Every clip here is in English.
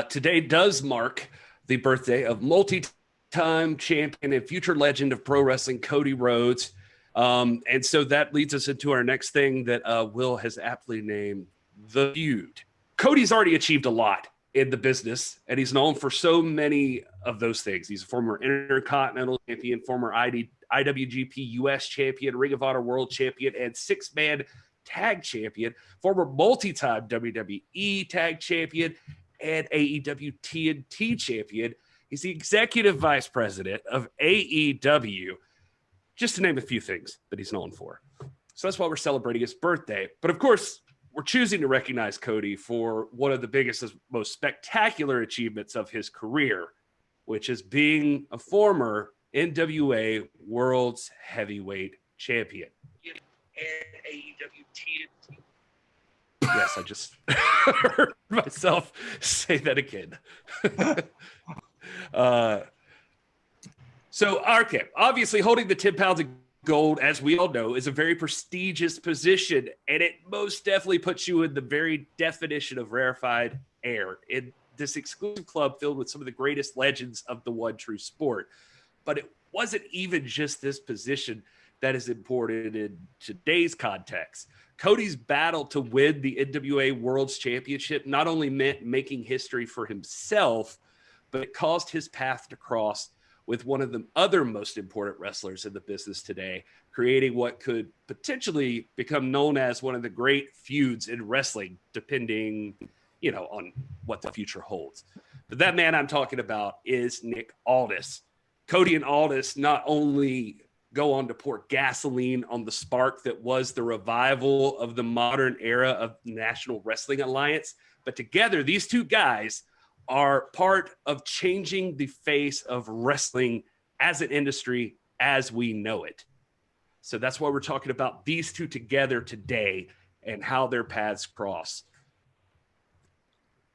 Today does mark the birthday of multi-time champion and future legend of pro wrestling, Cody Rhodes. And so that leads us into our next thing that Will has aptly named the Feud. Cody's already achieved a lot in the business, and he's known for so many of those things. He's a former Intercontinental Champion, former IWGP US Champion, Ring of Honor World Champion, and six-man Tag Champion, former multi-time WWE Tag Champion, and AEW TNT Champion. He's the Executive Vice President of AEW, just to name a few things that he's known for. So that's why we're celebrating his birthday. But of course, we're choosing to recognize Cody for one of the biggest, most spectacular achievements of his career, which is being a former NWA World's Heavyweight Champion. And AEW TNT. Yes, I just heard myself say that again. Okay, obviously holding the 10 pounds of gold, as we all know, is a very prestigious position, and it most definitely puts you in the very definition of rarefied air in this exclusive club filled with some of the greatest legends of the one true sport. But it wasn't even just this position that is important in today's context. Cody's battle to win the NWA World's Championship not only meant making history for himself, but it caused his path to cross with one of the other most important wrestlers in the business today, creating what could potentially become known as one of the great feuds in wrestling, depending, on what the future holds. But that man I'm talking about is Nick Aldis. Cody and Aldis not only go on to pour gasoline on the spark that was the revival of the modern era of the National Wrestling Alliance, but together, these two guys are part of changing the face of wrestling as an industry as we know it. So that's why we're talking about these two together today and how their paths cross.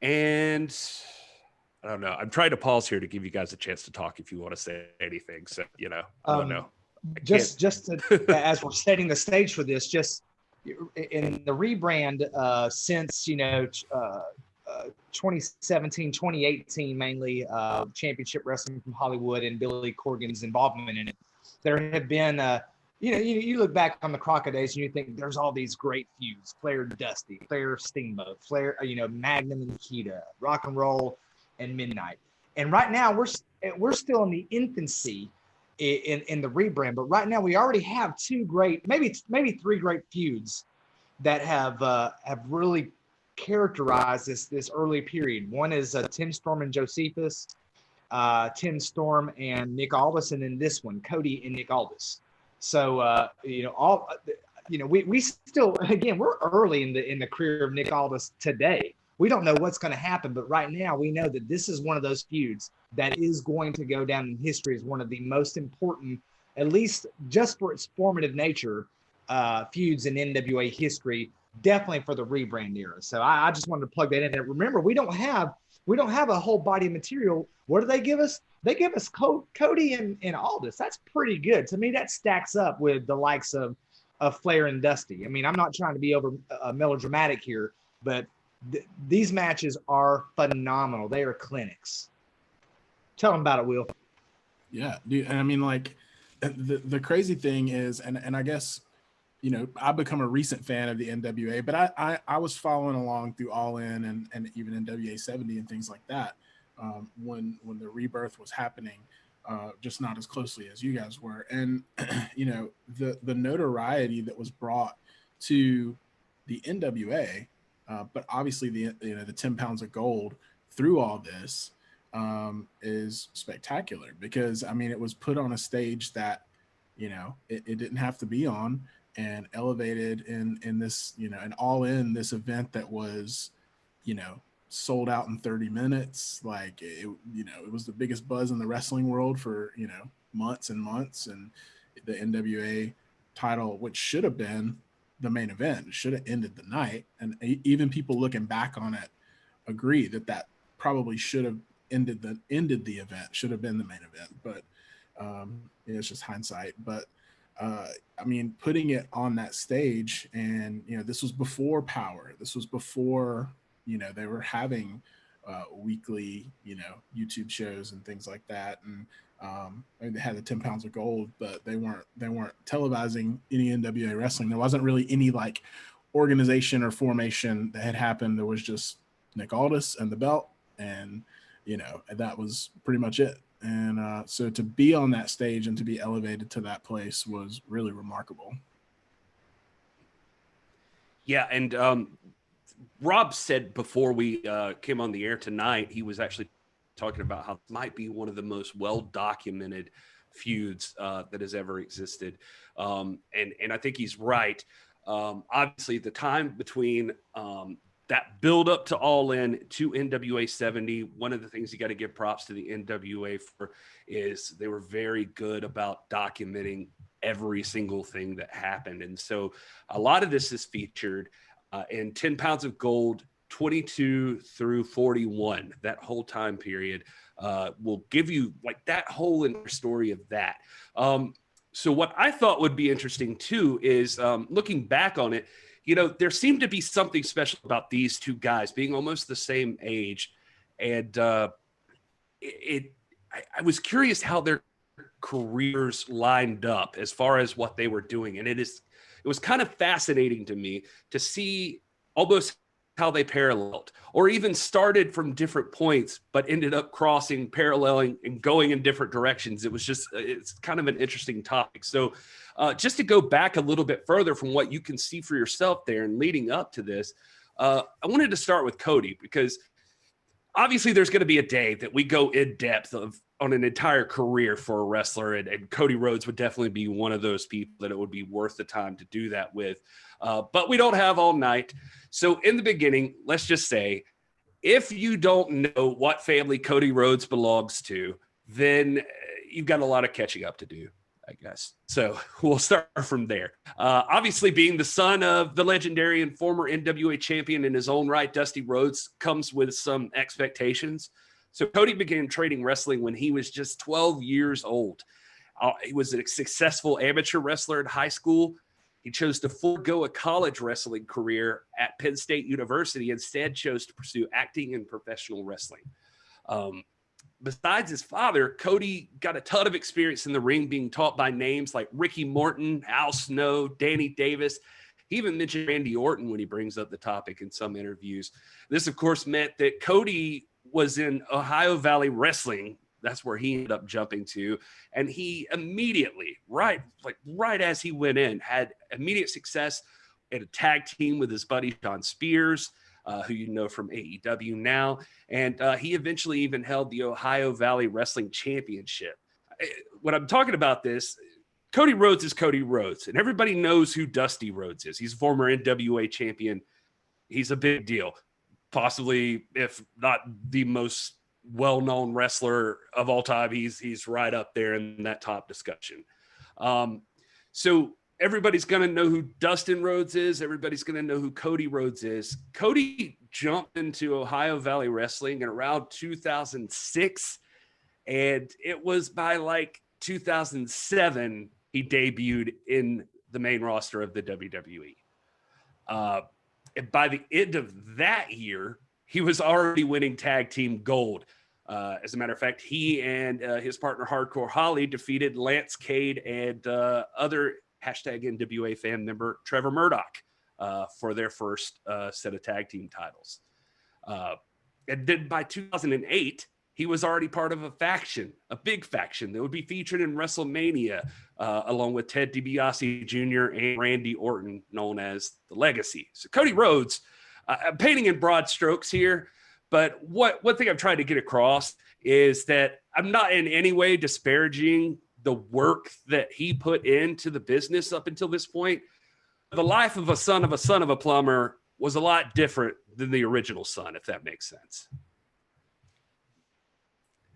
And I don't know. I'm trying to pause here to give you guys a chance to talk if you want to say anything. So, I don't know. Just as we're setting the stage for this, just in the rebrand since, 2017, 2018, mainly Championship Wrestling from Hollywood and Billy Corgan's involvement in it. There have been, you look back on the Crockett days and you think there's all these great feuds: Flair Dusty, Flair Steamboat, Flair, Magnum and Nikita, Rock and Roll and Midnight. And right now we're still in the infancy in the rebrand, but right now we already have two great, maybe three great feuds that have really characterize this early period. One is Tim Storm and Josephus, Tim Storm and Nick Aldis, and then this one, Cody and Nick Aldis. So we still, again, we're early in the career of Nick Aldis today. We don't know what's going to happen, but right now we know that this is one of those feuds that is going to go down in history as one of the most important, at least just for its formative nature, feuds in NWA history. Definitely for the rebrand era. So I just wanted to plug that in. And remember, we don't have a whole body of material. What do they give us? They give us Cody and Aldis. That's pretty good. To me, that stacks up with the likes of Flair and Dusty. I mean, I'm not trying to be over melodramatic here, but these matches are phenomenal. They are clinics. Tell them about it, Will. Yeah, dude. And I mean, like, the crazy thing is, and I guess, I've become a recent fan of the NWA, but I was following along through All In and even NWA 70 and things like that when the rebirth was happening, just not as closely as you guys were. And, the notoriety that was brought to the NWA, but obviously the 10 pounds of gold through all this is spectacular because, I mean, it was put on a stage that, it didn't have to be on, and elevated in this, an all in this event that was, sold out in 30 minutes. Like it was the biggest buzz in the wrestling world for, months and months. And the NWA title, which should have been the main event, should have ended the night. And even people looking back on it agree that probably should have ended the event, should have been the main event. But it's just hindsight. But I mean, putting it on that stage, and this was before Power. This was before they were having weekly, YouTube shows and things like that. And they had the 10 pounds of gold, but they weren't televising any NWA wrestling. There wasn't really any like organization or formation that had happened. There was just Nick Aldis and the belt, and that was pretty much it. And so to be on that stage and to be elevated to that place was really remarkable. Yeah, and Rob said before we came on the air tonight, he was actually talking about how it might be one of the most well-documented feuds that has ever existed. And I think he's right. Obviously, the time between that build up to All In to NWA 70, one of the things you got to give props to the NWA for is they were very good about documenting every single thing that happened. And so a lot of this is featured in 10 Pounds of Gold, 22 through 41. That whole time period will give you like that whole story of that. So what I thought would be interesting too is looking back on it, there seemed to be something special about these two guys being almost the same age. And I was curious how their careers lined up as far as what they were doing. And it was kind of fascinating to me to see almost how they paralleled or even started from different points, but ended up crossing, paralleling, and going in different directions. It's kind of an interesting topic. So just to go back a little bit further from what you can see for yourself there and leading up to this, I wanted to start with Cody, because obviously there's going to be a day that we go in depth on an entire career for a wrestler. And Cody Rhodes would definitely be one of those people that it would be worth the time to do that with. But we don't have all night. So in the beginning, let's just say, if you don't know what family Cody Rhodes belongs to, then you've got a lot of catching up to do, I guess. So we'll start from there. Obviously, being the son of the legendary and former NWA champion in his own right, Dusty Rhodes, comes with some expectations. So Cody began training wrestling when he was just 12 years old. He was a successful amateur wrestler in high school. He chose to forego a college wrestling career at Penn State University, instead chose to pursue acting and professional wrestling. Besides his father, Cody got a ton of experience in the ring, being taught by names like Ricky Morton, Al Snow, Danny Davis. He even mentioned Randy Orton when he brings up the topic in some interviews. This, of course, meant that Cody was in Ohio Valley Wrestling. That's where he ended up jumping to. And he immediately, right as he went in, had immediate success at a tag team with his buddy Sean Spears, who you know from AEW now. And he eventually even held the Ohio Valley Wrestling Championship. When I'm talking about this, Cody Rhodes is Cody Rhodes, and everybody knows who Dusty Rhodes is. He's a former NWA champion. He's a big deal, possibly, if not the most well-known wrestler of all time. He's right up there in that top discussion. So everybody's going to know who Dustin Rhodes is. Everybody's going to know who Cody Rhodes is. Cody jumped into Ohio Valley Wrestling in around 2006. And it was by like 2007, he debuted in the main roster of the WWE. And by the end of that year, he was already winning tag team gold. As a matter of fact, he and his partner Hardcore Holly defeated Lance Cade and other hashtag NWA fan member Trevor Murdoch for their first set of tag team titles. And then by 2008, he was already part of a faction, a big faction that would be featured in WrestleMania, along with Ted DiBiase Jr. and Randy Orton, known as The Legacy. So Cody Rhodes, I'm painting in broad strokes here, but one thing I'm trying to get across is that I'm not in any way disparaging the work that he put into the business up until this point. The life of a son of a plumber was a lot different than the original son, if that makes sense.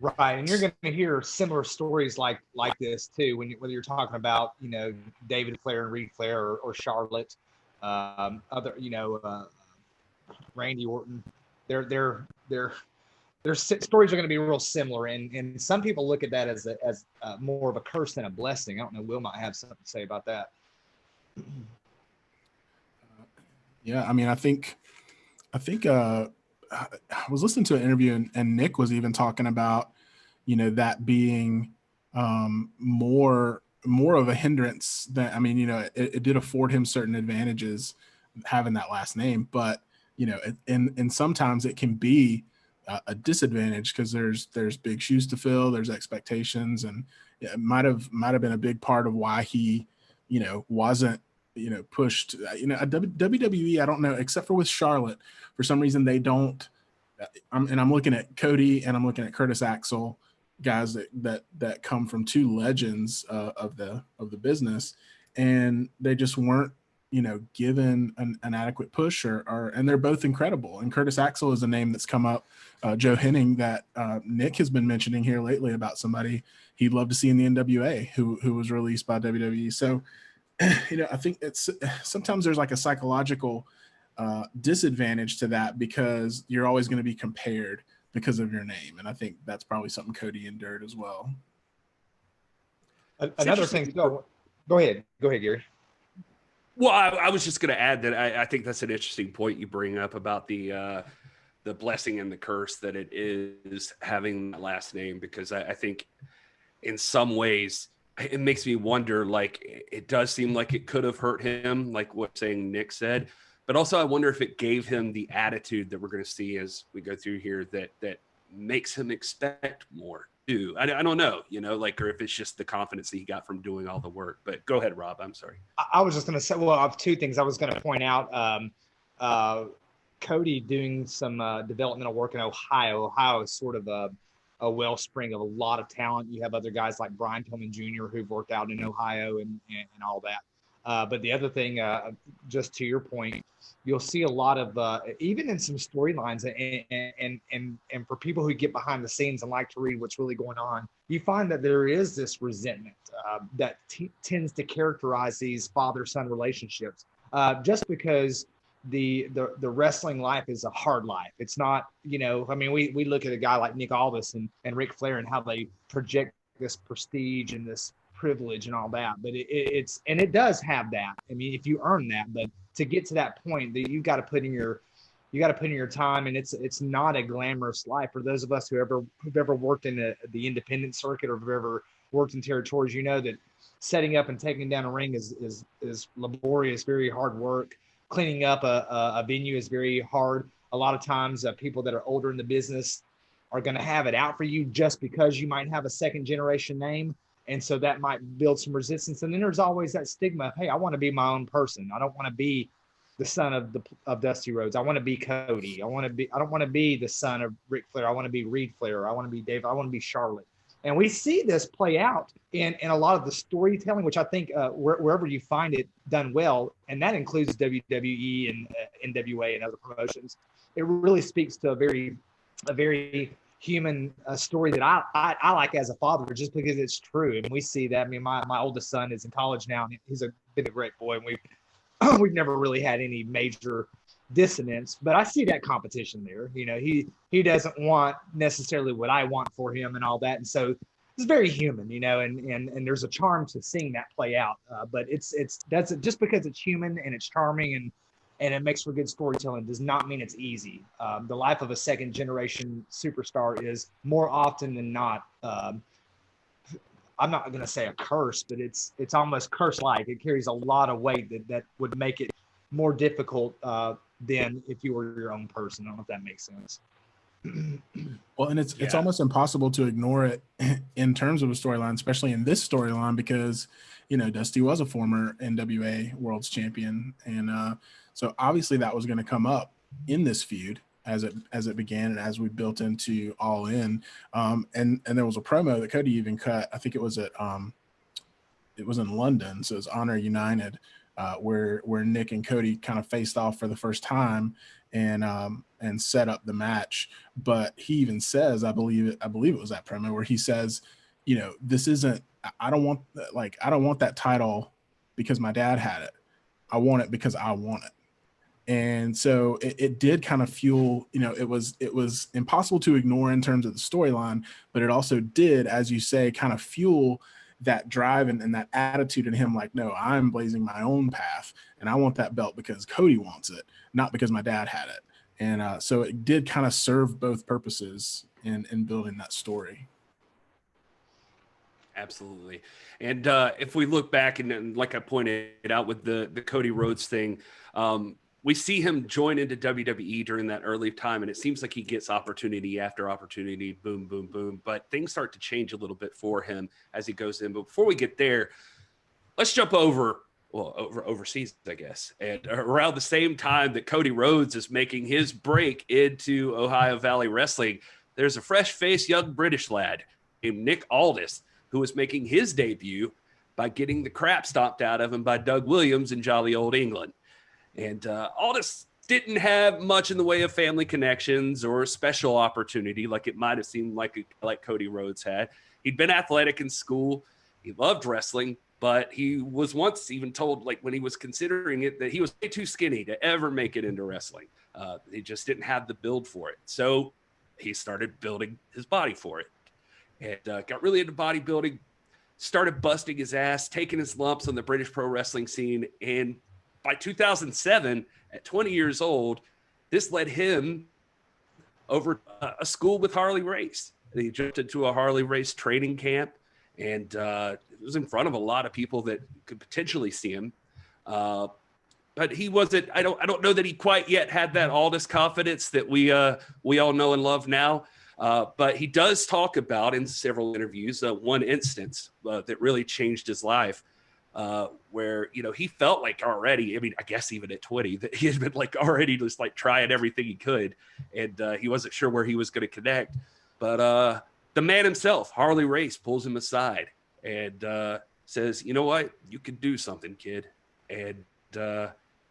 Right, and you're going to hear similar stories like this too, whether you're talking about David Flair and Reed Flair or Charlotte, other Randy Orton. Their stories are going to be real similar, and some people look at that as more of a curse than a blessing. I don't know. Will might have something to say about that. Yeah, I mean, I think I was listening to an interview, and Nick was even talking about, that being more of a hindrance than, I mean, it did afford him certain advantages having that last name, but and sometimes it can be a disadvantage because there's big shoes to fill, there's expectations, and it might have been a big part of why he wasn't pushed. WWE, I don't know, except for with Charlotte, for some reason they don't. I'm looking at Cody and I'm looking at Curtis Axel, guys that come from two legends of the business, and they just weren't given an adequate push, and they're both incredible. And Curtis Axel is a name that's come up, Joe Henning, that Nick has been mentioning here lately about somebody he'd love to see in the NWA who was released by WWE. So I think it's sometimes there's like a psychological disadvantage to that because you're always going to be compared because of your name. And I think that's probably something Cody endured as well. Another thing. Go ahead, Gary. Well, I was just going to add that I think that's an interesting point you bring up about the blessing and the curse that it is having that last name, because I think in some ways it makes me wonder, like, it does seem like it could have hurt him, like what Nick said, but also I wonder if it gave him the attitude that we're going to see as we go through here that makes him expect more too. I don't know, or if it's just the confidence that he got from doing all the work. But go ahead, Rob. I'm sorry. I was just going to say, well, I have two things I was going to point out. Cody doing some developmental work in Ohio. Ohio is sort of a wellspring of a lot of talent. You have other guys like Brian Pillman Jr. who've worked out in Ohio and all that. But the other thing, just to your point, you'll see a lot of even in some storylines and for people who get behind the scenes and like to read what's really going on, you find that there is this resentment that tends to characterize these father-son relationships, just because the wrestling life is a hard life. It's not, we look at a guy like Nick Aldis and Ric Flair and how they project this prestige and this privilege and all that, but it does have that. I mean, if you earn that, but to get to that point, that you got to put in your time, and it's not a glamorous life. For those of us who've ever worked in the independent circuit or have ever worked in territories, that setting up and taking down a ring is laborious, very hard work. Cleaning up a venue is very hard. A lot of times, people that are older in the business are going to have it out for you just because you might have a second generation name. And so that might build some resistance. And then there's always that stigma of, hey, I want to be my own person. I don't want to be the son of Dusty Rhodes. I want to be Cody. I don't want to be the son of Ric Flair. I want to be Reed Flair. I want to be Dave. I want to be Charlotte. And we see this play out in a lot of the storytelling, which I think wherever you find it done well, and that includes WWE and NWA and other promotions, it really speaks to a very human story that I like as a father, just because it's true. And we see that. I mean, my oldest son is in college now, and he's been a great boy, and we've never really had any major dissonance, but I see that competition there. He doesn't want necessarily what I want for him and all that, and so it's very human, and there's a charm to seeing that play out. But that's just because it's human and it's charming and it makes for good storytelling does not mean it's easy. The life of a second generation superstar is more often than not, I'm not going to say a curse, but it's almost curse-like. It carries a lot of weight that would make it more difficult than if you were your own person. I don't know if that makes sense. Well, and it's almost impossible to ignore it in terms of a storyline, especially in this storyline, because Dusty was a former NWA World's Champion, and so obviously that was going to come up in this feud as it began and as we built into All In. And there was a promo that Cody even cut. I think it was in London, so it's Honor United, where Nick and Cody kind of faced off for the first time and set up the match. But he even says, I believe it was that promo where he says, this isn't, I don't want that title because my dad had it. I want it because I want it. And so it did kind of fuel, it was impossible to ignore in terms of the storyline, but it also did, as you say, kind of fuel that drive and that attitude in him, like, no, I'm blazing my own path and I want that belt because Cody wants it, not because my dad had it. And so it did kind of serve both purposes in building that story. Absolutely. And if we look back and like I pointed out with the Cody Rhodes thing, we see him join into WWE during that early time, and it seems like he gets opportunity after opportunity, boom, boom, boom. But things start to change a little bit for him as he goes in. But before we get there, let's jump overseas, I guess. And around the same time that Cody Rhodes is making his break into Ohio Valley Wrestling, there's a fresh-faced young British lad named Nick Aldis who was making his debut by getting the crap stomped out of him by Doug Williams in jolly old England. And Aldis didn't have much in the way of family connections or special opportunity like it might have seemed like Cody Rhodes had. He'd been athletic in school. He loved wrestling, but he was once even told, like when he was considering it, that he was way too skinny to ever make it into wrestling. He just didn't have the build for it. So he started building his body for it and got really into bodybuilding, started busting his ass, taking his lumps on the British pro wrestling scene. And by 2007, at 20 years old, this led him over a school with Harley Race. He jumped into a Harley Race training camp, and it was in front of a lot of people that could potentially see him. But he wasn't. I don't know that he quite yet had that Aldis confidence that we all know and love now. But he does talk about in several interviews one instance that really changed his life. Where, you know, he felt like already, I mean, I guess even at 20, that he had been like already just like trying everything he could. And he wasn't sure where he was going to connect. But the man himself, Harley Race, pulls him aside and says, you know what, you can do something, kid. And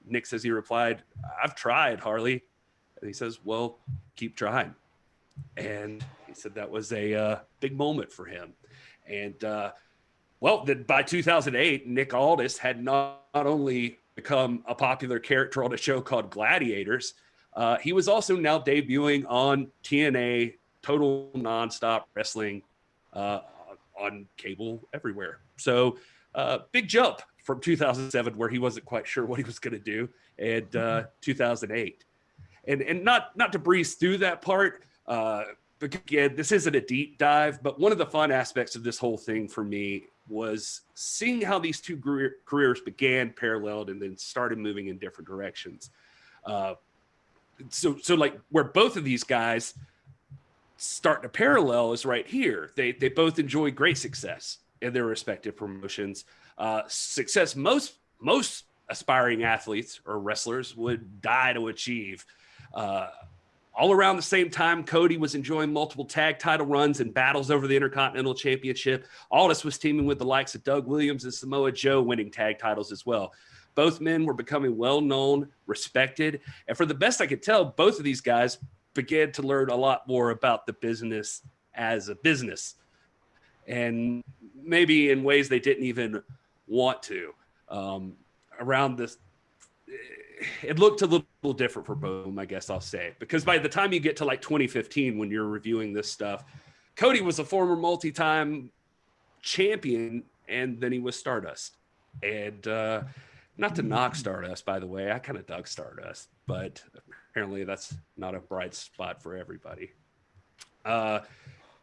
Nick says, he replied, I've tried, Harley. And he says, well, keep trying. And he said that was a big moment for him. And well, then by 2008, Nick Aldis had not only become a popular character on a show called Gladiators, he was also now debuting on TNA, Total Nonstop Wrestling, on cable everywhere. So big jump from 2007, where he wasn't quite sure what he was going to do, and 2008. And not to breeze through that part, but again, this isn't a deep dive, but one of the fun aspects of this whole thing for me was seeing how these two careers began paralleled and then started moving in different directions. So like where both of these guys start to parallel is right here. They both enjoy great success in their respective promotions. Success most aspiring athletes or wrestlers would die to achieve. All around the same time, Cody was enjoying multiple tag title runs and battles over the Intercontinental Championship. Aldis was teaming with the likes of Doug Williams and Samoa Joe, winning tag titles as well. Both men were becoming well-known, respected, and for the best I could tell, both of these guys began to learn a lot more about the business as a business, and maybe in ways they didn't even want to. Around this, it looked a little different for both of them, I guess I'll say, because by the time you get to like 2015, when you're reviewing this stuff, Cody was a former multi-time champion, and then he was Stardust. And not to knock Stardust, by the way, I kind of dug Stardust, but apparently that's not a bright spot for everybody. But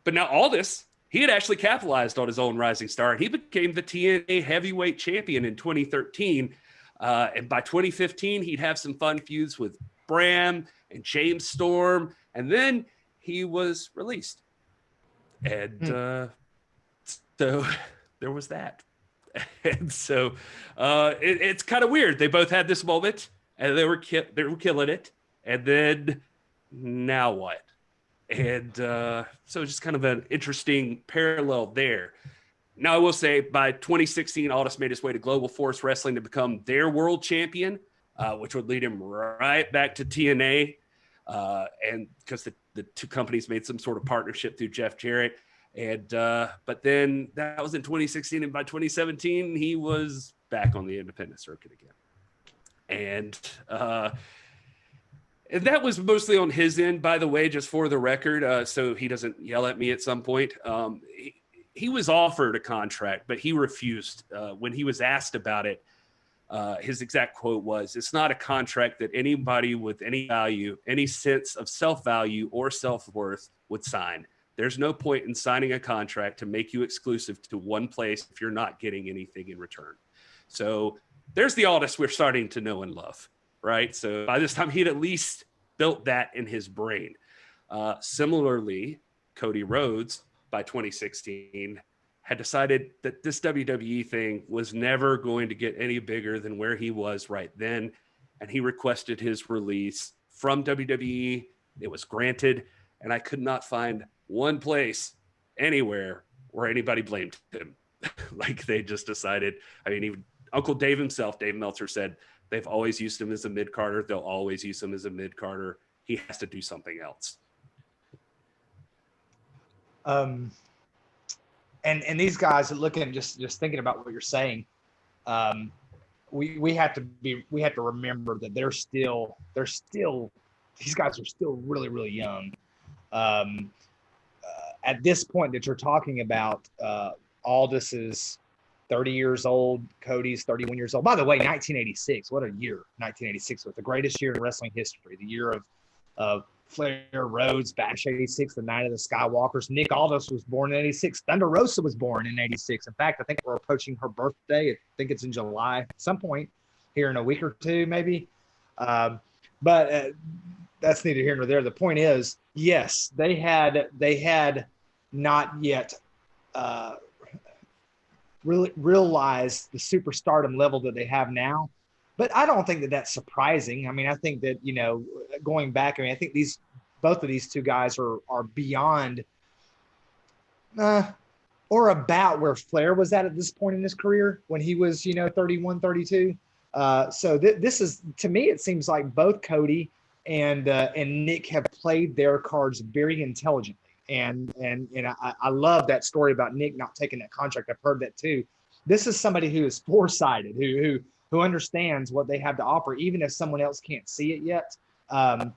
now Aldis, he had actually capitalized on his own rising star, and he became the TNA heavyweight champion in 2013. And by 2015, he'd have some fun feuds with Bram and James Storm, and then he was released. And so there was that. And so it's kind of weird. They both had this moment, and they were killing it. And then now what? And so just kind of an interesting parallel there. Now, I will say by 2016, Aldis made his way to Global Force Wrestling to become their world champion, which would lead him right back to TNA. And because the two companies made some sort of partnership through Jeff Jarrett. And but then that was in 2016. And by 2017, he was back on the independent circuit again. And that was mostly on his end, by the way, just for the record, so he doesn't yell at me at some point. He was offered a contract, but he refused. When he was asked about it, His exact quote was, "It's not a contract that anybody with any value, any sense of self-value or self-worth would sign. There's no point in signing a contract to make you exclusive to one place if you're not getting anything in return." So there's the Aldis we're starting to know and love, right? So by this time, he'd at least built that in his brain. Similarly, Cody Rhodes, by 2016, had decided that this WWE thing was never going to get any bigger than where he was right then. And he requested his release from WWE. It was granted. And I could not find one place anywhere where anybody blamed him. Like they just decided, I mean, even Uncle Dave himself, Dave Meltzer, said they've always used him as a mid-carder. They'll always use him as a mid-carder. He has to do something else. And these guys are looking, just thinking about what you're saying. We have to remember that they're still these guys are still really, really young. At this point that you're talking about, Aldis is 30 years old. Cody's 31 years old. By the way, 1986, what a year. 1986 was the greatest year in wrestling history. The year of Flair, Rhodes, Bash 86, the Night of the Skywalkers. Nick Aldis was born in 86. Thunder Rosa was born in 86. In fact, I think we're approaching her birthday. I think it's in July at some point here in a week or two, maybe. But that's neither here nor there. The point is, yes, they had not yet really realized the superstardom level that they have now. But I don't think that that's surprising. I mean, I think that, going back, I think both of these two guys are beyond or about where Flair was at this point in his career when he was, 31, 32. So this is, to me, it seems like both Cody and Nick have played their cards very intelligently. And I love that story about Nick not taking that contract. I've heard that too. This is somebody who is foresighted, who understands what they have to offer, even if someone else can't see it yet. And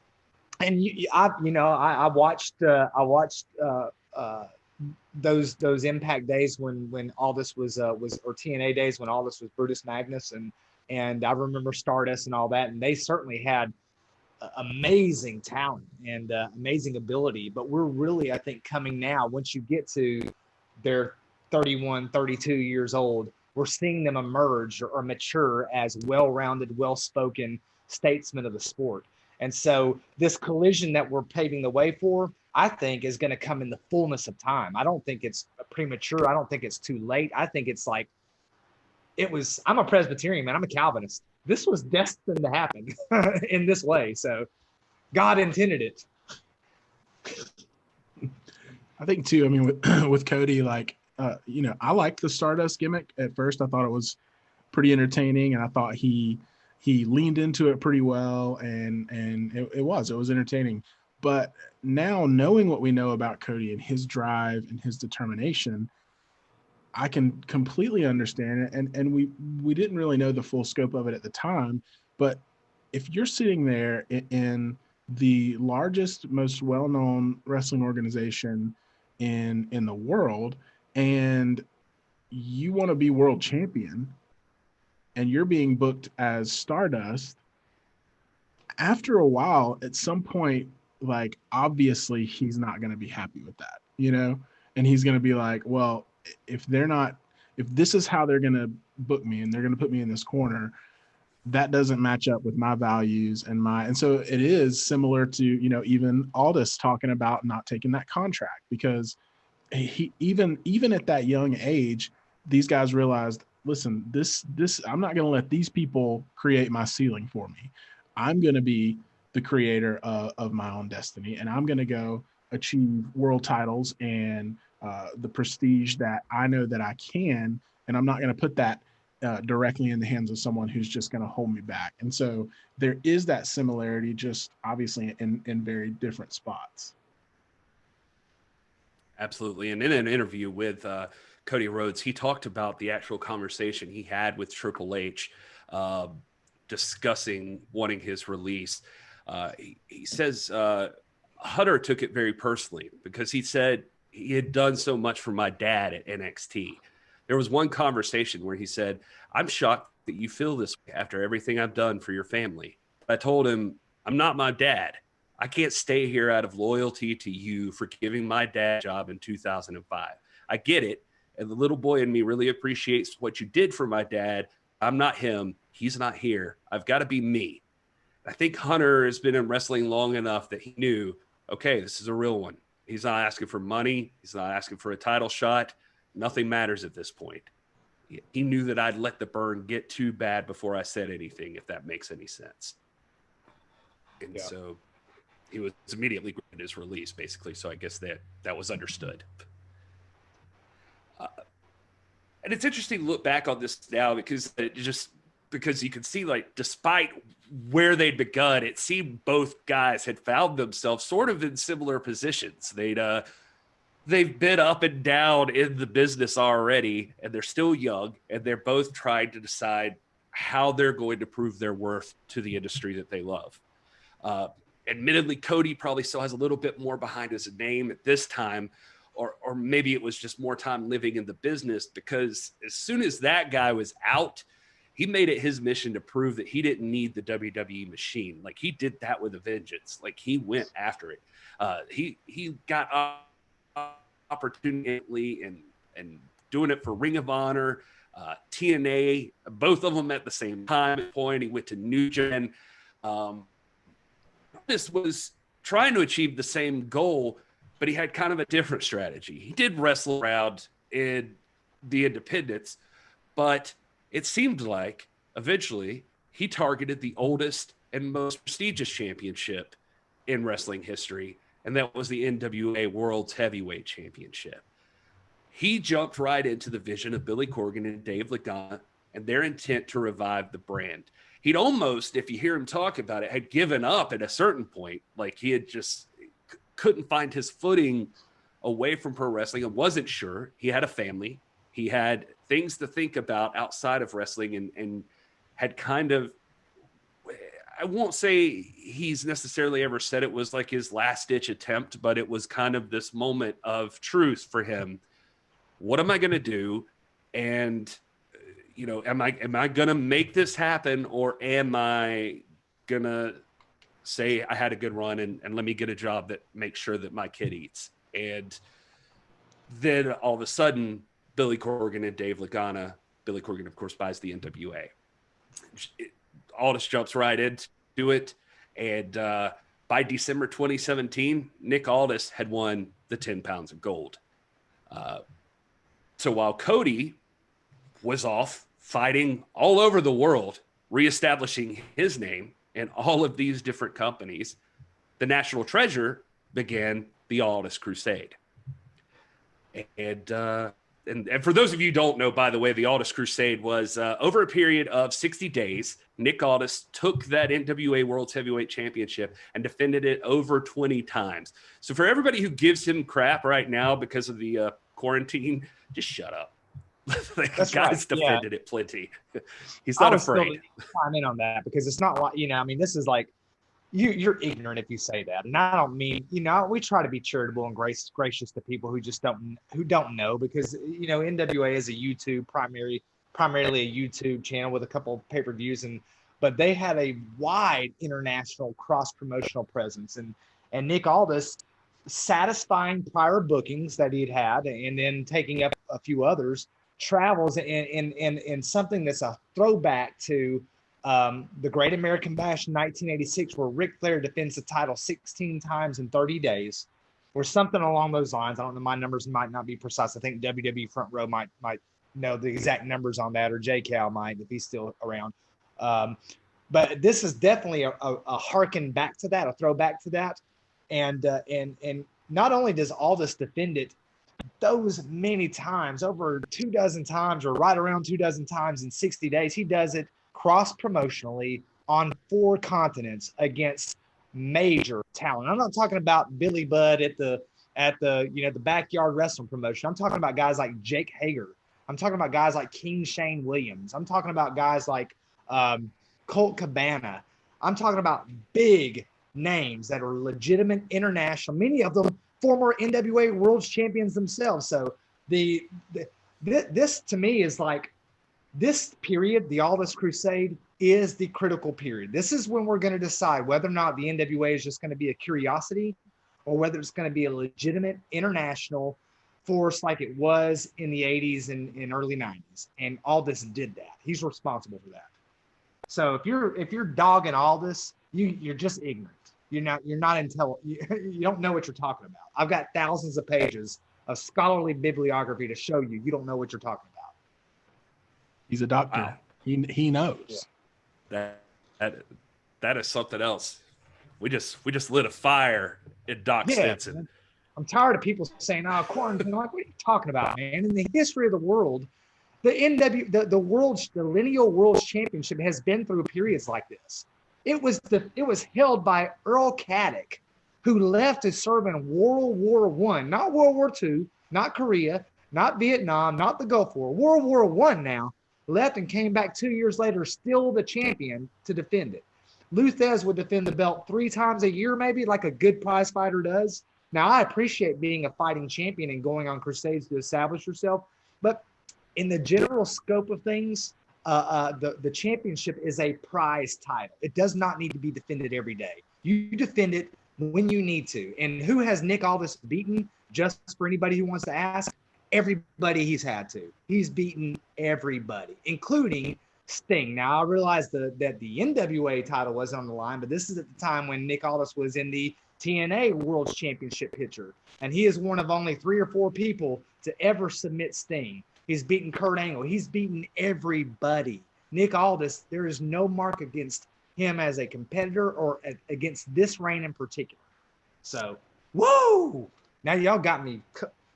I watched those Impact days when Aldis was or TNA days when Aldis was Brutus Magnus, and I remember Stardust and all that, and they certainly had amazing talent and amazing ability. But we're really, I think, coming now, once you get to their 31, 32 years old, we're seeing them emerge or mature as well-rounded, well-spoken statesmen of the sport. And so this collision that we're paving the way for, I think, is going to come in the fullness of time. I don't think it's premature. I don't think it's too late. I think it's like I'm a Presbyterian, man. I'm a Calvinist. This was destined to happen in this way. So God intended it. I think too, I mean, with Cody, like, I liked the Stardust gimmick at first. I thought it was pretty entertaining, and I thought he leaned into it pretty well, and it was entertaining. But now, knowing what we know about Cody and his drive and his determination, I can completely understand it. And we didn't really know the full scope of it at the time. But if you're sitting there in the largest, most well-known wrestling organization in the world, and you want to be world champion, and you're being booked as Stardust, after a while, at some point, like, obviously he's not going to be happy with that, and he's going to be like, well, if this is how they're going to book me and they're going to put me in this corner, that doesn't match up with my values and so it is similar to, even Aldis talking about not taking that contract, because he even at that young age, these guys realized, listen, this I'm not going to let these people create my ceiling for me. I'm going to be the creator of my own destiny, and I'm going to go achieve world titles and the prestige that I know that I can, and I'm not going to put that directly in the hands of someone who's just going to hold me back. And so there is that similarity, just obviously in very different spots. Absolutely. And in an interview with Cody Rhodes, he talked about the actual conversation he had with Triple H discussing wanting his release. He says Hunter took it very personally because he said he had done so much for my dad at NXT. There was one conversation where he said, I'm shocked that you feel this way after everything I've done for your family. I told him, I'm not my dad. I can't stay here out of loyalty to you for giving my dad a job in 2005. I get it. And the little boy in me really appreciates what you did for my dad. I'm not him. He's not here. I've got to be me. I think Hunter has been in wrestling long enough that he knew, okay, this is a real one. He's not asking for money. He's not asking for a title shot. Nothing matters at this point. He knew that I'd let the burn get too bad before I said anything, if that makes any sense. And so he was immediately granted his release, basically. So I guess that was understood. And it's interesting to look back on this now because you can see, like, despite where they'd begun, it seemed both guys had found themselves sort of in similar positions. They've been up and down in the business already, and they're still young, and they're both trying to decide how they're going to prove their worth to the industry that they love. Admittedly, Cody probably still has a little bit more behind his name at this time, or maybe it was just more time living in the business, because as soon as that guy was out, he made it his mission to prove that he didn't need the WWE machine. Like, he did that with a vengeance. Like, he went after it. He got opportunity and doing it for Ring of Honor, TNA, both of them at the same time. At point, he went to New Japan. This was trying to achieve the same goal, but he had kind of a different strategy. He did wrestle around in the independents, but it seemed like eventually he targeted the oldest and most prestigious championship in wrestling history, and that was the NWA World's Heavyweight Championship. He jumped right into the vision of Billy Corgan and Dave Lagana and their intent to revive the brand. He'd almost, if you hear him talk about it, had given up at a certain point. Like, he had just couldn't find his footing away from pro wrestling and wasn't sure. He had a family. He had things to think about outside of wrestling, and had kind of, I won't say he's necessarily ever said it was like his last ditch attempt, but it was kind of this moment of truth for him. What am I going to do? And, you know, am I going to make this happen, or am I going to say I had a good run and let me get a job that makes sure that my kid eats? And then all of a sudden, Billy Corgan and Dave Lagana, Billy Corgan, of course, buys the NWA. Aldis jumps right into it. And by December 2017, Nick Aldis had won the 10 pounds of gold. So while Cody was off fighting all over the world, reestablishing his name in all of these different companies, the National Treasure began the Aldis Crusade. And for those of you who don't know, by the way, the Aldis Crusade was over a period of 60 days. Nick Aldis took that NWA World's Heavyweight Championship and defended it over 20 times. So for everybody who gives him crap right now because of the quarantine, just shut up. That's guys right. defended it plenty. He's not afraid. Chime in on that, because it's not like, I mean, this is like, you're ignorant if you say that. And I don't mean, we try to be charitable and gracious to people who just don't know, because, NWA is a YouTube primarily a YouTube channel with a couple of pay-per-views, but they had a wide international cross-promotional presence, and Nick Aldis, satisfying prior bookings that he'd had and then taking up a few others, travels in something that's a throwback to the Great American Bash in 1986, where Ric Flair defends the title 16 times in 30 days, or something along those lines. I don't know, my numbers might not be precise. I think WWE Front Row might know the exact numbers on that, or J Cal might, if he's still around. But this is definitely a harken back to that, a throwback to that. And not only does Aldis defend it those many times, over 24 times, or right around 24 times in 60 days, he does it cross-promotionally on 4 continents against major talent. I'm not talking about Billy Budd at the the backyard wrestling promotion. I'm talking about guys like Jake Hager. I'm talking about guys like King Shane Williams. I'm talking about guys like Colt Cabana. I'm talking about big names that are legitimate international, many of them former NWA World Champions themselves. So this to me is like, This period, the Aldis Crusade, is the critical period. This is when we're going to decide whether or not the NWA is just going to be a curiosity or whether it's going to be a legitimate international force like it was in the 80s and early 90s. And Aldis did that. He's responsible for that. So if you're dogging Aldis, you're just ignorant. You're not intelligent. You don't know what you're talking about. I've got thousands of pages of scholarly bibliography to show you. You don't know what you're talking about. He's a doctor. Wow. He knows. Yeah. That is something else. We just lit a fire in Doc Stinson. I'm tired of people saying, "Oh, quarantine." Like, what are you talking about, man? In the history of the world, the lineal world championship has been through periods like this. It was held by Earl Caddick, who left to serve in World War I, not World War II, not Korea, not Vietnam, not the Gulf War. World War I now, left and came back 2 years later, still the champion to defend it. Lou Thez would defend the belt 3 times a year, maybe, like a good prize fighter does. Now, I appreciate being a fighting champion and going on crusades to establish yourself, but in the general scope of things, the championship is a prize title. It does not need to be defended every day. You defend it when you need to. And who has Nick Aldis beaten? Just for anybody who wants to ask, everybody he's had to. He's beaten everybody, including Sting. Now, I realize that the NWA title was on the line, but this is at the time when Nick Aldis was in the TNA World Championship picture. And he is one of only 3 or 4 people to ever submit Sting. He's beaten Kurt Angle. He's beaten everybody. Nick Aldis, there is no mark against him as a competitor or against this reign in particular. So, whoa! Now y'all got me.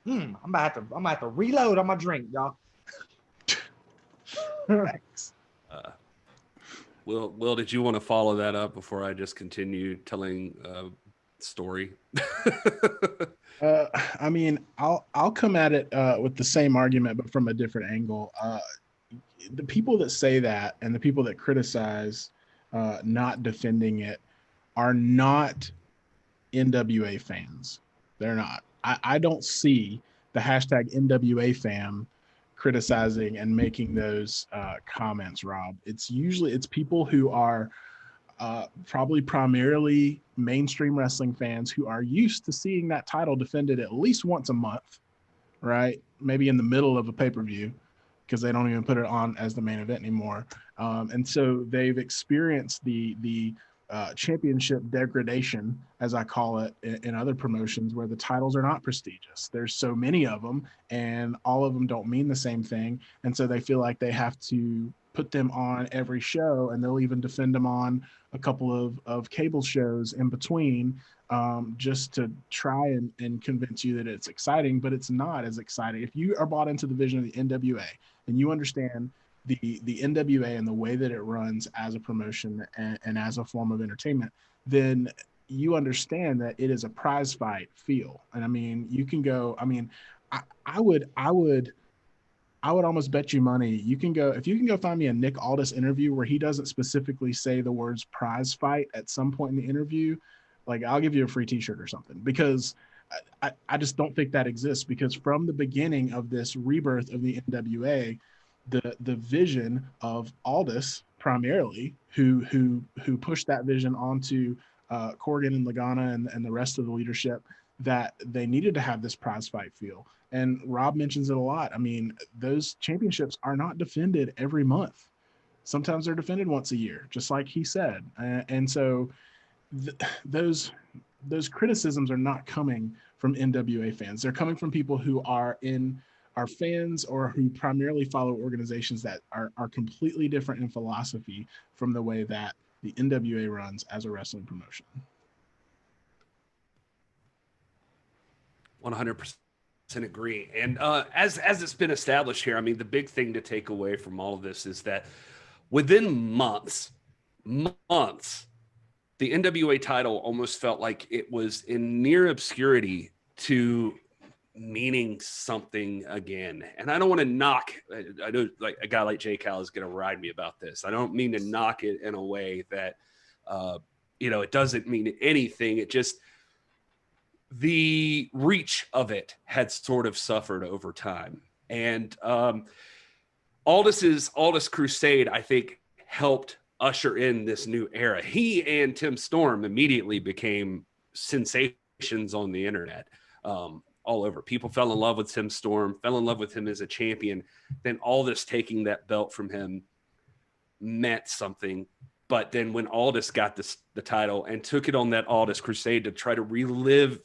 I'm about to reload on my drink, y'all. Thanks. Will, did you want to follow that up before I just continue telling story? I mean, I'll come at it with the same argument, but from a different angle. The people that say that and the people that criticize not defending it are not NWA fans. They're not. I don't see the hashtag NWA fam criticizing and making those comments, Rob. It's people who are probably primarily mainstream wrestling fans who are used to seeing that title defended at least once a month, right? Maybe in the middle of a pay-per-view, because they don't even put it on as the main event anymore. And so they've experienced the championship degradation, as I call it, in other promotions where the titles are not prestigious. There's so many of them, and all of them don't mean the same thing. And so they feel like they have to put them on every show, and they'll even defend them on a couple of cable shows in between, just to try and convince you that it's exciting, but it's not as exciting. If you are bought into the vision of the NWA and you understand the NWA and the way that it runs as a promotion and as a form of entertainment, then you understand that it is a prize fight feel. And I mean, you can go, I mean, I would almost bet you money. If you can go find me a Nick Aldis interview where he doesn't specifically say the words prize fight at some point in the interview, like, I'll give you a free t-shirt or something, because I just don't think that exists. Because from the beginning of this rebirth of the NWA, the vision of Aldis primarily, who pushed that vision onto Corgan and Lagana and the rest of the leadership, that they needed to have this prize fight feel. And Rob mentions it a lot. I mean, those championships are not defended every month. Sometimes they're defended once a year, just like he said. And so those criticisms are not coming from NWA fans. They're coming from people who are fans or who primarily follow organizations that are completely different in philosophy from the way that the NWA runs as a wrestling promotion. 100% agree. And as it's been established here, I mean, the big thing to take away from all of this is that within months, the NWA title almost felt like it was in near obscurity to meaning something again. And I don't want to knock, I know like a guy like Jay Cal is going to ride me about this. I don't mean to knock it in a way that, it doesn't mean anything. It just, the reach of it had sort of suffered over time. And Aldis crusade, I think, helped usher in this new era. He and Tim Storm immediately became sensations on the internet, all over. People fell in love with Tim Storm, fell in love with him as a champion. Then Aldis taking that belt from him meant something. But then when Aldis got the title and took it on that Aldis crusade to try to relive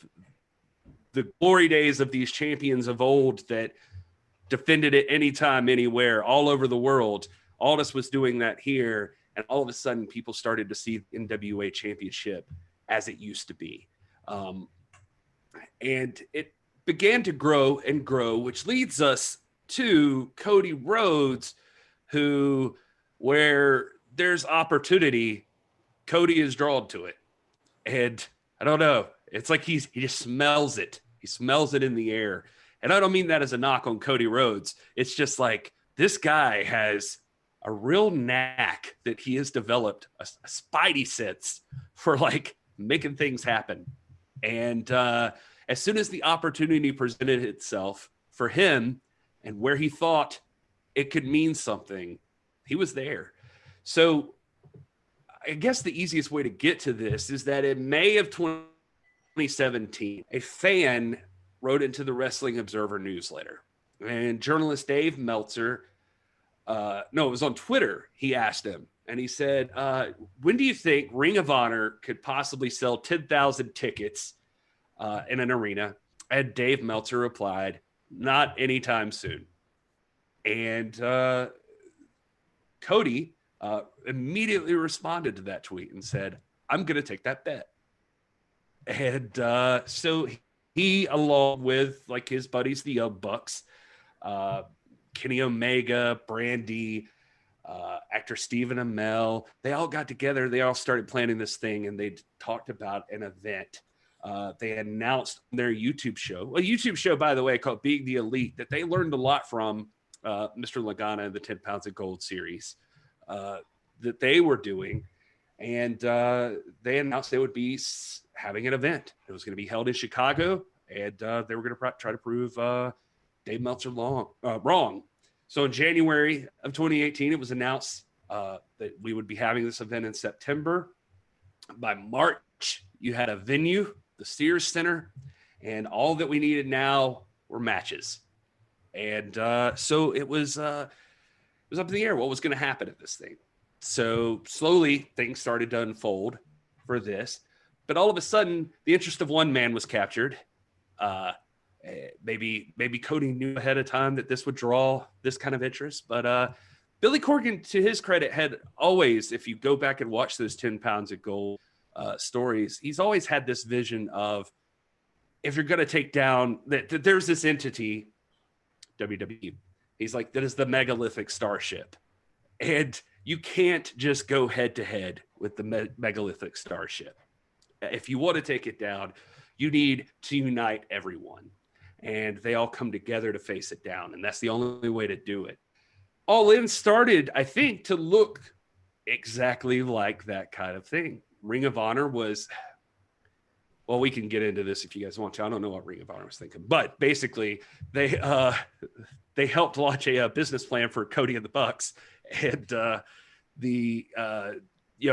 the glory days of these champions of old that defended it anytime, anywhere, all over the world, Aldis was doing that here. And all of a sudden, people started to see the NWA championship as it used to be. And it began to grow and grow, which leads us to Cody Rhodes, who, where there's opportunity, Cody is drawn to it. And I don't know, it's like he just smells it. He smells it in the air. And I don't mean that as a knock on Cody Rhodes. It's just like this guy has a real knack that he has developed, a spidey sense for like making things happen. And as soon as the opportunity presented itself for him and where he thought it could mean something, he was there. So I guess the easiest way to get to this is that in May of 2017, a fan wrote into the Wrestling Observer newsletter, and journalist Dave Meltzer, it was on Twitter, he asked him, and he said, when do you think Ring of Honor could possibly sell 10,000 tickets in an arena? And Dave Meltzer replied, not anytime soon. And Cody immediately responded to that tweet and said, I'm going to take that bet. And so he, along with like his buddies, the Young Bucks, Kenny Omega, Brandy, actor Stephen Amell, they all got together. They all started planning this thing, and they talked about an event. They announced their YouTube show, a YouTube show, by the way, called Being the Elite, that they learned a lot from Mr. Lagana and the 10 Pounds of Gold series that they were doing. And they announced they would be having an event. It was going to be held in Chicago, and they were going to try to prove Dave Meltzer wrong. So in January of 2018, it was announced that we would be having this event in September. By March, you had a venue, the Sears Center, and all that we needed now were matches. And so it was up in the air what was going to happen at this thing. So slowly things started to unfold for this, but all of a sudden the interest of one man was captured. Maybe Cody knew ahead of time that this would draw this kind of interest, but Billy Corgan, to his credit, had always, if you go back and watch those 10 Pounds of Gold stories, he's always had this vision of, if you're going to take down that there's this entity, WWE, he's like, that is the megalithic starship, and you can't just go head to head with the megalithic starship. If you want to take it down, you need to unite everyone, and they all come together to face it down. And that's the only way to do it. All In started, I think, to look exactly like that kind of thing. Ring of Honor was, well, we can get into this if you guys want to. I don't know what Ring of Honor was thinking, but basically they helped launch a business plan for Cody and the Bucks. And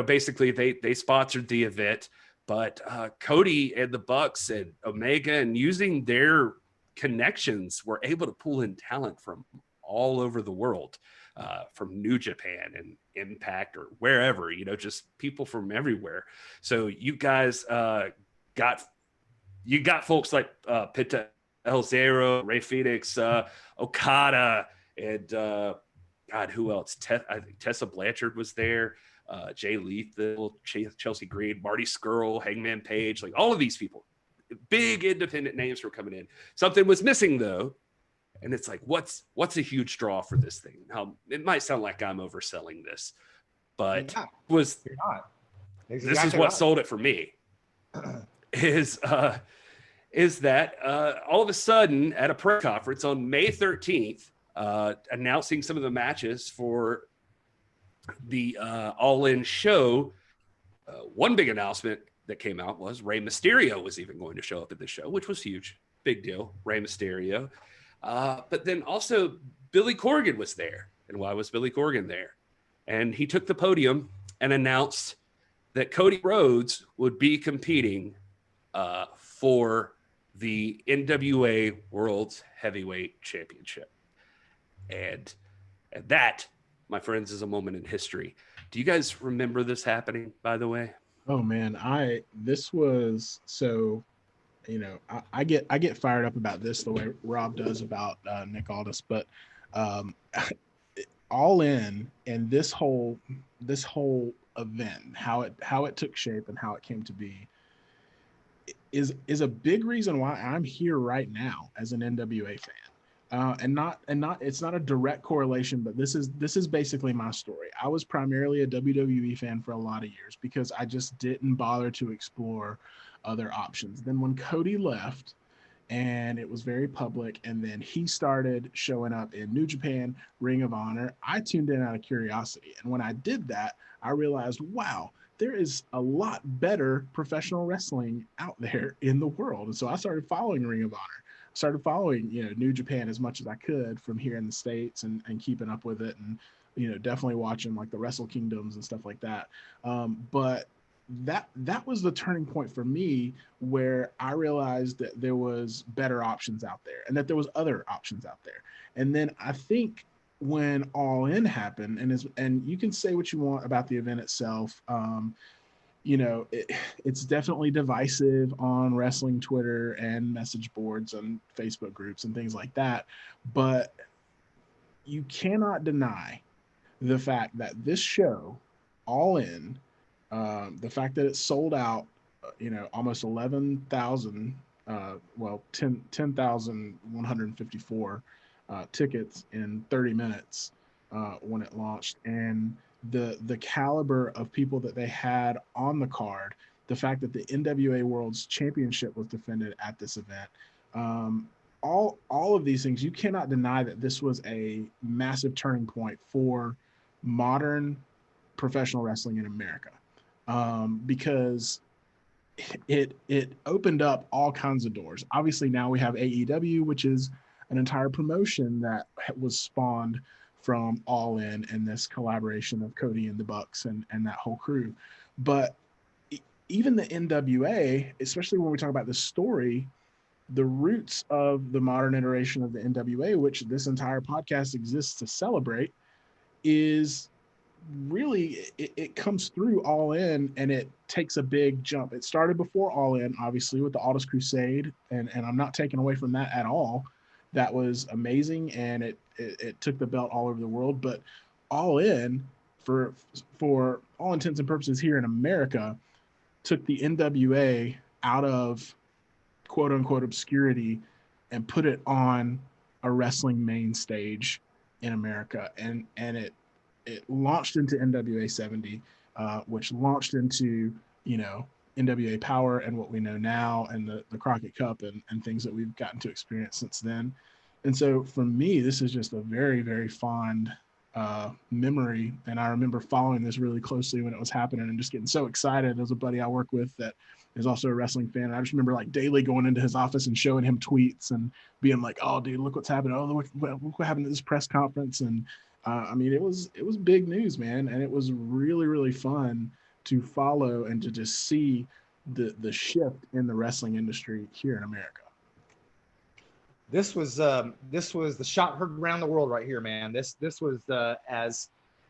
basically they sponsored the event, but Cody and the Bucks and Omega, and using their connections, were able to pull in talent from all over the world, from New Japan and Impact or wherever, just people from everywhere. So you guys got folks like Penta El Zero, Rey Fenix, Okada, and God, who else? I think Tessa Blanchard was there. Jay Lethal, Chelsea Green, Marty Skrull, Hangman Page, like all of these people, big independent names were coming in. Something was missing though, and it's like, what's a huge draw for this thing? Now, it might sound like I'm overselling this, but you're not. This is what sold it for me. Is that all of a sudden at a press conference on May 13th, announcing some of the matches for the All In show, one big announcement that came out was Rey Mysterio was even going to show up at this show, which was huge. Big deal, Rey Mysterio. But then also Billy Corgan was there. And why was Billy Corgan there? And he took the podium and announced that Cody Rhodes would be competing for the NWA World's Heavyweight Championship. And that, my friends, is a moment in history. Do you guys remember this happening, by the way? Oh man, this was so, I get fired up about this the way Rob does about Nick Aldis, but um, All In and this whole event, how it took shape and how it came to be, is a big reason why I'm here right now as an NWA fan. And not it's not a direct correlation, but this is basically my story. I was primarily a WWE fan for a lot of years because I just didn't bother to explore other options. Then when Cody left, and it was very public, and then he started showing up in New Japan, Ring of Honor, I tuned in out of curiosity. And when I did that, I realized, wow, there is a lot better professional wrestling out there in the world. And so I started following Ring of Honor, started following, New Japan as much as I could from here in the States, and keeping up with it, and, definitely watching like the Wrestle Kingdoms and stuff like that. But that was the turning point for me, where I realized that there was better options out there and that there was other options out there. And then I think when All In happened, and you can say what you want about the event itself, it's definitely divisive on wrestling Twitter and message boards and Facebook groups and things like that. But you cannot deny the fact that this show, All In, the fact that it sold out, almost 11,000, 10,154 tickets in 30 minutes when it launched, and the caliber of people that they had on the card, the fact that the NWA World's Championship was defended at this event, all of these things, you cannot deny that this was a massive turning point for modern professional wrestling in America, because it opened up all kinds of doors. Obviously, now we have AEW, which is an entire promotion that was spawned from All In and this collaboration of Cody and the Bucks and that whole crew. But even the NWA, especially when we talk about the story, the roots of the modern iteration of the NWA, which this entire podcast exists to celebrate, is really, it comes through All In, and it takes a big jump. It started before All In, obviously, with the Aldis Crusade, and I'm not taking away from that at all. That was amazing, and it took the belt all over the world. But All In, for all intents and purposes here in America, took the NWA out of quote unquote obscurity and put it on a wrestling main stage in America, and it launched into NWA 70, which launched into NWA Power and what we know now, and the Crockett Cup and things that we've gotten to experience since then. And so for me, this is just a very, very fond memory. And I remember following this really closely when it was happening and just getting so excited. There's a buddy I work with that is also a wrestling fan. And I just remember like daily going into his office and showing him tweets and being like, oh, dude, look what's happening. Oh, look what happened at this press conference. And I mean, it was big news, man. And it was really, really fun to follow and to just see the shift in the wrestling industry here in America. This was the shot heard around the world right here, man. This was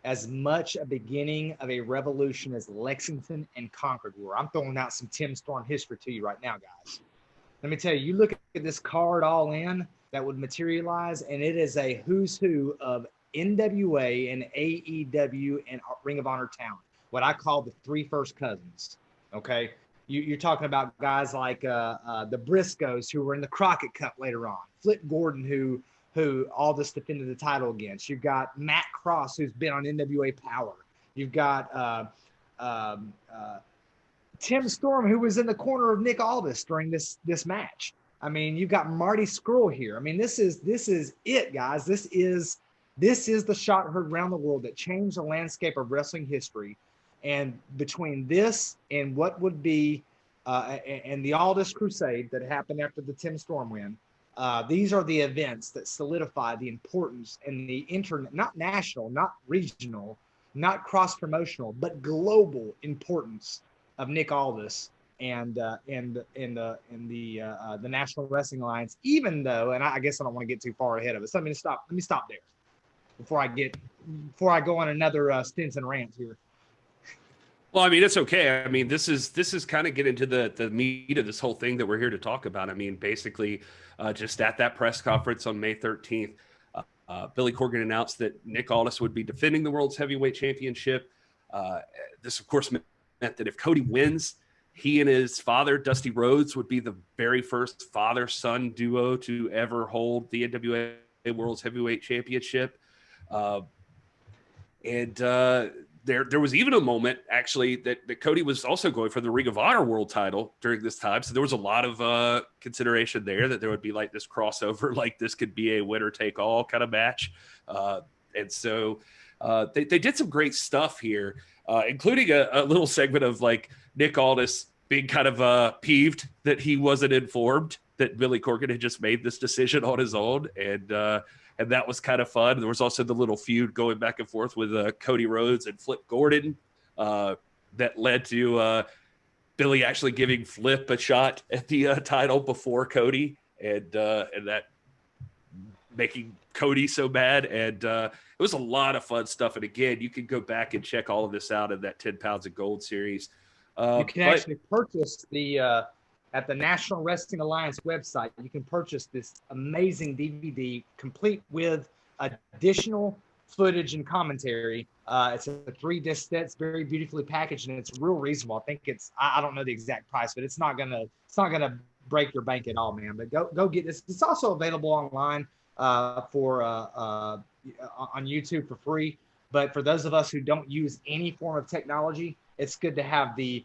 as much a beginning of a revolution as Lexington and Concord were. I'm throwing out some Tim Storm history to you right now, guys. Let me tell you, you look at this card All In that would materialize, and it is a who's who of NWA and AEW and Ring of Honor talent. What I call the three first cousins. Okay, you're talking about guys like the Briscoes, who were in the Crockett Cup later on. Flip Gordon, who Aldis defended the title against. You've got Matt Cross, who's been on NWA Power. You've got Tim Storm, who was in the corner of Nick Aldis during this match. I mean, you've got Marty Scurll here. I mean, this is it, guys. This is the shot heard around the world that changed the landscape of wrestling history. And between this and what would be and the Aldis Crusade that happened after the Tim Storm win, These are the events that solidify the importance and the internet, not national, not regional, not cross-promotional, but global importance of Nick Aldis and the National Wrestling Alliance. Even though, and I guess I don't want to get too far ahead of it. So let me stop there before I go on another Stinson rant here. Well, I mean, it's okay. I mean, this is kind of getting to the meat of this whole thing that we're here to talk about. I mean, basically, just at that press conference on May 13th, Billy Corgan announced that Nick Aldis would be defending the World's Heavyweight Championship. This, of course, meant that if Cody wins, he and his father, Dusty Rhodes, would be the very first father-son duo to ever hold the NWA World's Heavyweight Championship. There was even a moment, actually, that Cody was also going for the Ring of Honor world title during this time. So there was a lot of consideration there that there would be this crossover, like this could be a winner-take-all kind of match. And so they did some great stuff here, including a little segment of Nick Aldis being kind of peeved that he wasn't informed that Billy Corgan had just made this decision on his own. And that was kind of fun. There was also the little feud going back and forth with Cody Rhodes and Flip Gordon that led to Billy actually giving Flip a shot at the title before Cody, and that making Cody so mad. And it was a lot of fun stuff. And again, you can go back and check all of this out in that 10 Pounds of Gold series. You can actually purchase at the National Wrestling Alliance website, you can purchase this amazing DVD complete with additional footage and commentary. It's a 3-disc set. It's very beautifully packaged, and it's real reasonable. I think I don't know the exact price, but it's not gonna break your bank at all, man. But go get this. It's also available online on YouTube for free. But for those of us who don't use any form of technology, it's good to have the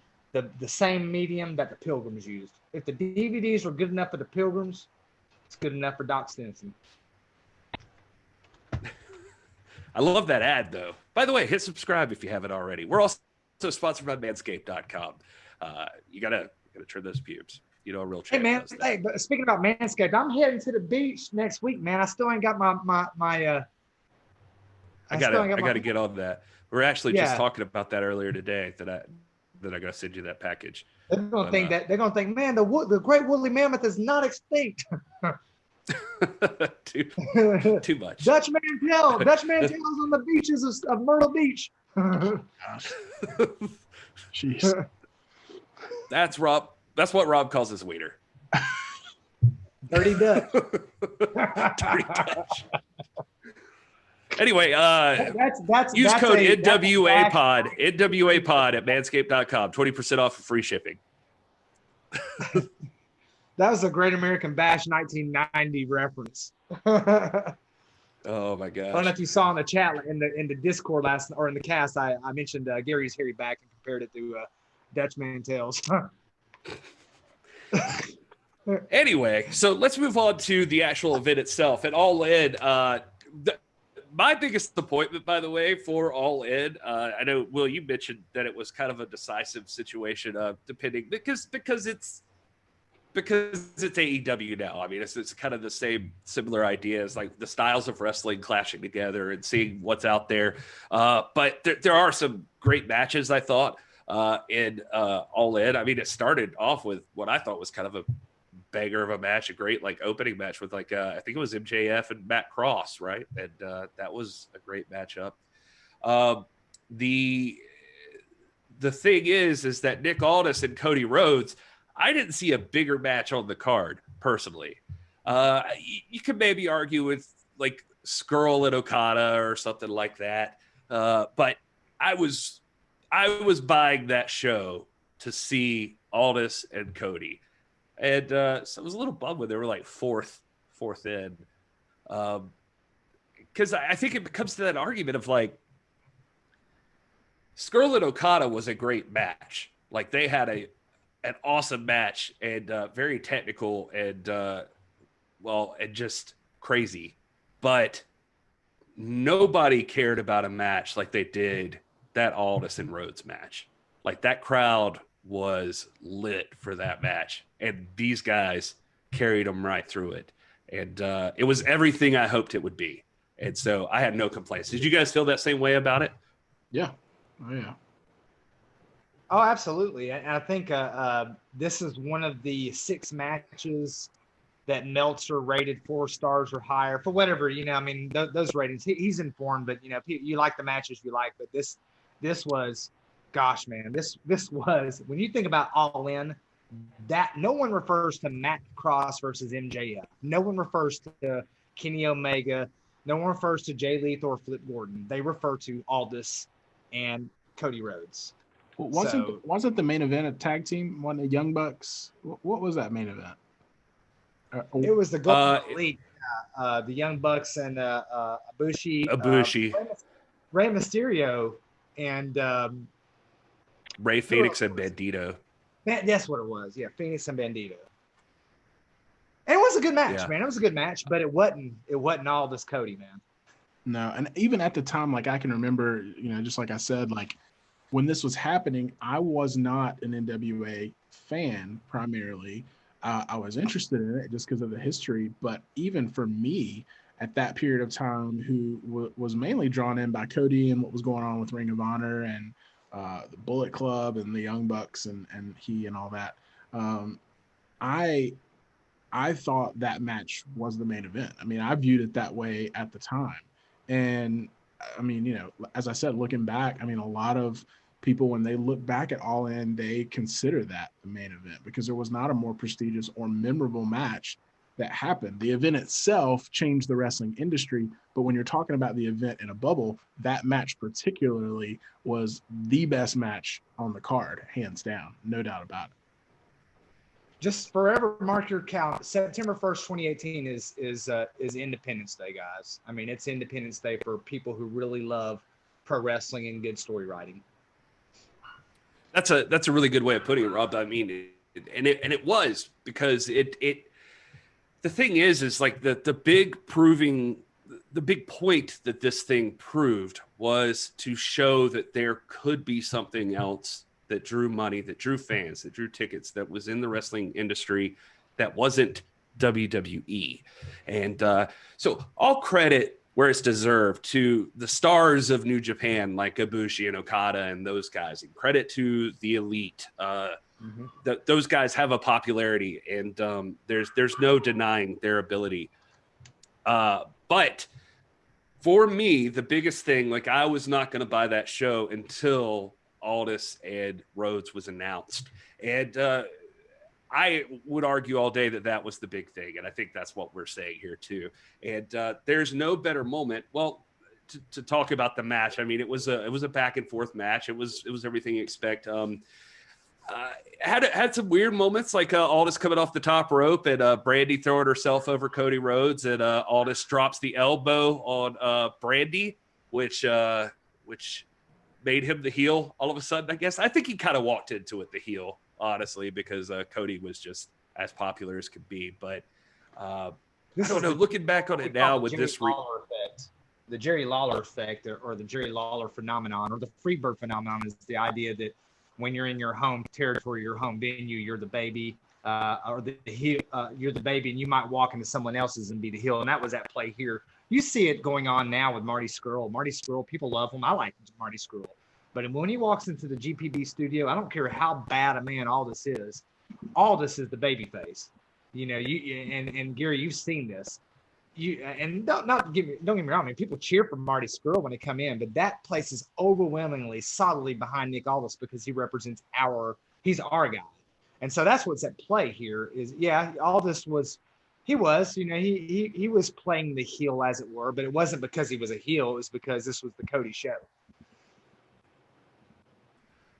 same medium that the Pilgrims used. If the DVDs were good enough for the Pilgrims, it's good enough for Doc Stinson. I love that ad, though. By the way, hit subscribe if you haven't already. We're also sponsored by Manscaped.com. You gotta trim those pubes. You know, a real champ. Hey man, but speaking about Manscaped, I'm heading to the beach next week, man. I still ain't got my I gotta get on that. We're actually just talking about that earlier today that I gotta send you that package. They're gonna think, man, the great woolly mammoth is not extinct. too much. Dutch Mantell is on the beaches of Myrtle Beach. Jeez. That's what Rob calls his wiener. Dirty Dutch. Dirty Dutch. Anyway, that's use code NWA Pod at manscaped.com, 20% off for free shipping. That was a Great American Bash 1990 reference. Oh my gosh. I don't know if you saw in the chat in the Discord or in the cast, I mentioned Gary's hairy back and compared it to Dutch Mantell's. Anyway, so let's move on to the actual event itself. At All In, my biggest disappointment, by the way, for All In, I know, Will, you mentioned that it was kind of a decisive situation, depending because it's AEW now. I mean, it's kind of the same similar ideas, like the styles of wrestling clashing together and seeing what's out there. But there are some great matches, I thought, in All In. I mean, it started off with what I thought was kind of a banger of a match, a great opening match with I think it was MJF and Matt Cross, right? And that was a great matchup. The thing is that Nick Aldis and Cody Rhodes, I didn't see a bigger match on the card personally. You could maybe argue with Skrull and Okada or something like that, but I was buying that show to see Aldis and Cody. And so I was a little bummed when they were fourth in. Because I think it comes to that argument of Skrull and Okada was a great match. They had an awesome match and very technical and and just crazy. But nobody cared about a match like they did that Aldis and Rhodes match. That crowd was lit for that match, and these guys carried them right through it. and it was everything I hoped it would be. And so I had no complaints. Did you guys feel that same way about it? Yeah. Oh, yeah. Oh, absolutely. And I think this is one of the 6 matches that Meltzer rated 4 stars or higher for whatever, I mean, those ratings, he's informed, but you like the matches you like, but this was, gosh, man, this was, when you think about All In, that no one refers to Matt Cross versus MJF. No one refers to Kenny Omega. No one refers to Jay Lethal or Flip Gordon. They refer to Aldis and Cody Rhodes. Well, wasn't the main event a tag team? One of the Young Bucks? What was that main event? It was the Golden Elite, the Young Bucks and Ibushi, Rey Mysterio, and Rey Fenix and Bandito. That's what it was. Yeah, Phoenix and Bandito. And it was a good match, man. It was a good match, but it wasn't all this Cody, man. No, and even at the time, like I can remember, just like I said, like when this was happening, I was not an NWA fan primarily. I was interested in it just because of the history, but even for me at that period of time, who was mainly drawn in by Cody and what was going on with Ring of Honor and the Bullet Club and the Young Bucks and he and all that, I thought that match was the main event. I mean, I viewed it that way at the time. And I mean, as I said, looking back, I mean, a lot of people, when they look back at All In, they consider that the main event because there was not a more prestigious or memorable match that happened. The event itself changed the wrestling industry, but when you're talking about the event in a bubble, that match particularly was the best match on the card, hands down, no doubt about it. Just forever mark your calendar. September 1st, 2018 is Independence Day, guys. I mean, it's Independence Day for people who really love pro wrestling and good story writing. That's a really good way of putting it, Rob. I mean, it was because it the thing is like the big point that this thing proved was to show that there could be something else that drew money, that drew fans, that drew tickets, that was in the wrestling industry that wasn't WWE. And so all credit where it's deserved to the stars of New Japan, like Ibushi and Okada and those guys, and credit to the Elite. Those guys have a popularity, and there's no denying their ability. But for me, the biggest thing, like I was not going to buy that show until Aldis and Rhodes was announced. And I would argue all day that was the big thing. And I think that's what we're saying here too. And there's no better moment. Well, to talk about the match. I mean, it was a back and forth match. It was everything you expect. Had some weird moments, like Aldis coming off the top rope and Brandy throwing herself over Cody Rhodes, and Aldis drops the elbow on Brandy, which made him the heel all of a sudden, I guess. I think he kind of walked into it the heel, honestly, because Cody was just as popular as could be. But I don't know, looking back on it now with this the Jerry Lawler effect, or the Jerry Lawler phenomenon, or the Freebird phenomenon, is the idea that when you're in your home territory, your home venue, you're the baby, or the heel, you're the baby, and you might walk into someone else's and be the heel. And that was at play here. You see it going on now with Marty Scurll. Marty Scurll, people love him. I like Marty Scurll. But when he walks into the GPB studio, I don't care how bad a man Aldis is the baby face. And Gary, you've seen this. And don't get me wrong. I mean, people cheer for Marty Scurll when they come in, but that place is overwhelmingly, solidly behind Nick Aldis because he represents he's our guy. And so that's what's at play here is, Aldis was playing the heel, as it were, but it wasn't because he was a heel. It was because this was the Cody show.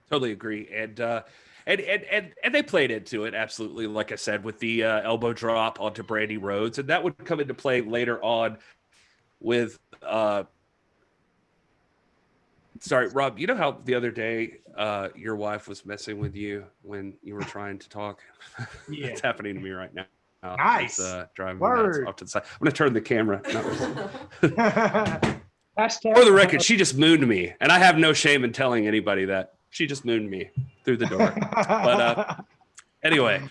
Totally agree. And they played into it, absolutely, like I said, with the elbow drop onto Brandy Rhodes. And that would come into play later on with sorry, Rob, you know how the other day your wife was messing with you when you were trying to talk? Yeah. It's happening to me right now. Nice. It's driving me nuts off to the side. I'm going to turn the camera. Hashtag. For the record, she just mooned me, and I have no shame in telling anybody that. She just mooned me through the door. But anyway,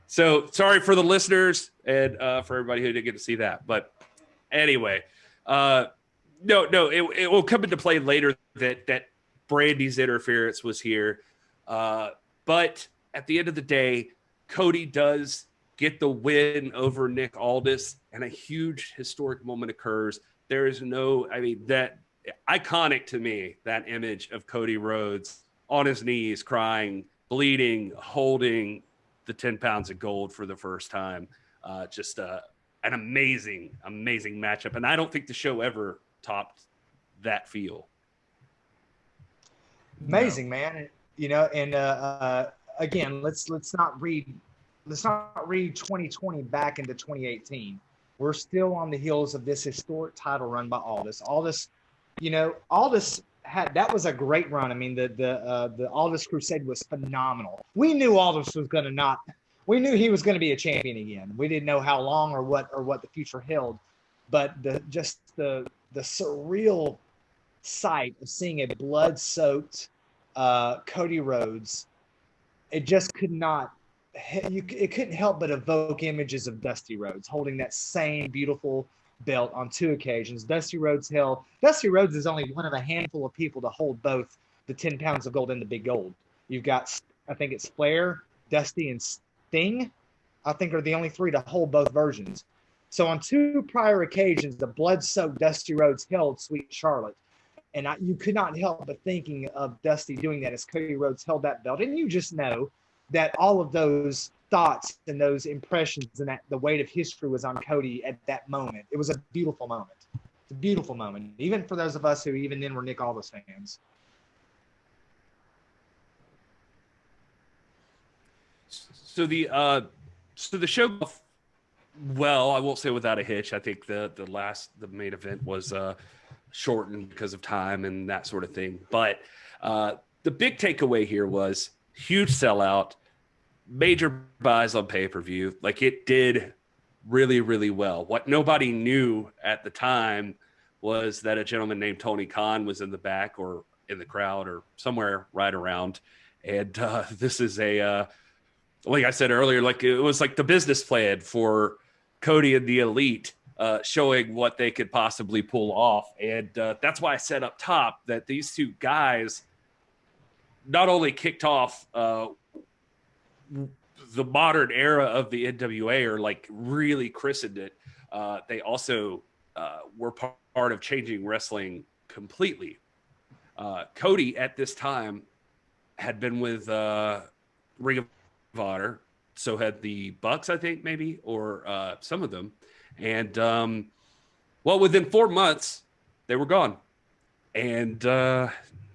So sorry for the listeners and for everybody who didn't get to see that. But anyway, it will come into play later that Brandy's interference was here. But at the end of the day, Cody does get the win over Nick Aldis, and a huge historic moment occurs. There is that iconic to me, that image of Cody Rhodes on his knees, crying, bleeding, holding the 10 pounds of gold for the first time. Just an amazing matchup. And I don't think the show ever topped that feel. Amazing, man. And again, let's not read 2020 back into 2018. We're still on the heels of this historic title run by Aldis. Aldis that was a great run. I mean, the Aldis Crusade was phenomenal. We knew Aldis was we knew he was going to be a champion again. We didn't know how long or what the future held, but the surreal sight of seeing a blood-soaked Cody Rhodes, it just couldn't help but evoke images of Dusty Rhodes holding that same beautiful belt on two occasions. Dusty Rhodes is only one of a handful of people to hold both the 10 pounds of gold and the big gold. You've got, I think it's Flair, Dusty, and Sting, I think, are the only three to hold both versions. So on two prior occasions, the blood-soaked Dusty Rhodes held Sweet Charlotte. And you could not help but thinking of Dusty doing that as Cody Rhodes held that belt. And you just know that all of those thoughts and those impressions and that the weight of history was on Cody at that moment. It was a beautiful moment. It's a beautiful moment, even for those of us who even then were Nick Aldis fans. So the show, well, I won't say without a hitch. I think the main event was shortened because of time and that sort of thing. But the big takeaway here was huge sellout, major buys on pay-per-view. Like, it did really, really well. What nobody knew at the time was that a gentleman named Tony Khan was in the back or in the crowd or somewhere right around. And this is like I said earlier, like it was like the business plan for Cody and the Elite, showing what they could possibly pull off. And that's why I said up top that these two guys not only kicked off the modern era of the NWA, or like really christened it, they also were part of changing wrestling completely. Cody at this time had been with Ring of Honor, so had the Bucks, I think, maybe, or some of them. And well, within 4 months, they were gone. And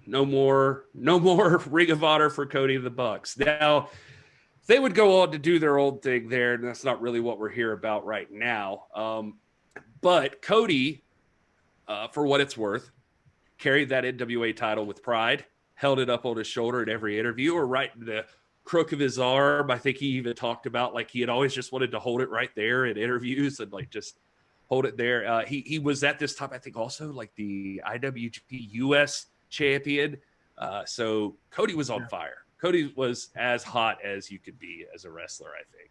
no more Ring of Honor for Cody and the Bucks. Now, they would go on to do their own thing there, and that's not really what we're here about right now. But Cody, for what it's worth, carried that NWA title with pride, held it up on his shoulder in every interview, or right in the crook of his arm. I think he even talked about like he had always just wanted to hold it right there in interviews and like just hold it there. He was at this time, I think, also like the IWGP US champion. So Cody was on fire. Cody was as hot as you could be as a wrestler, I think.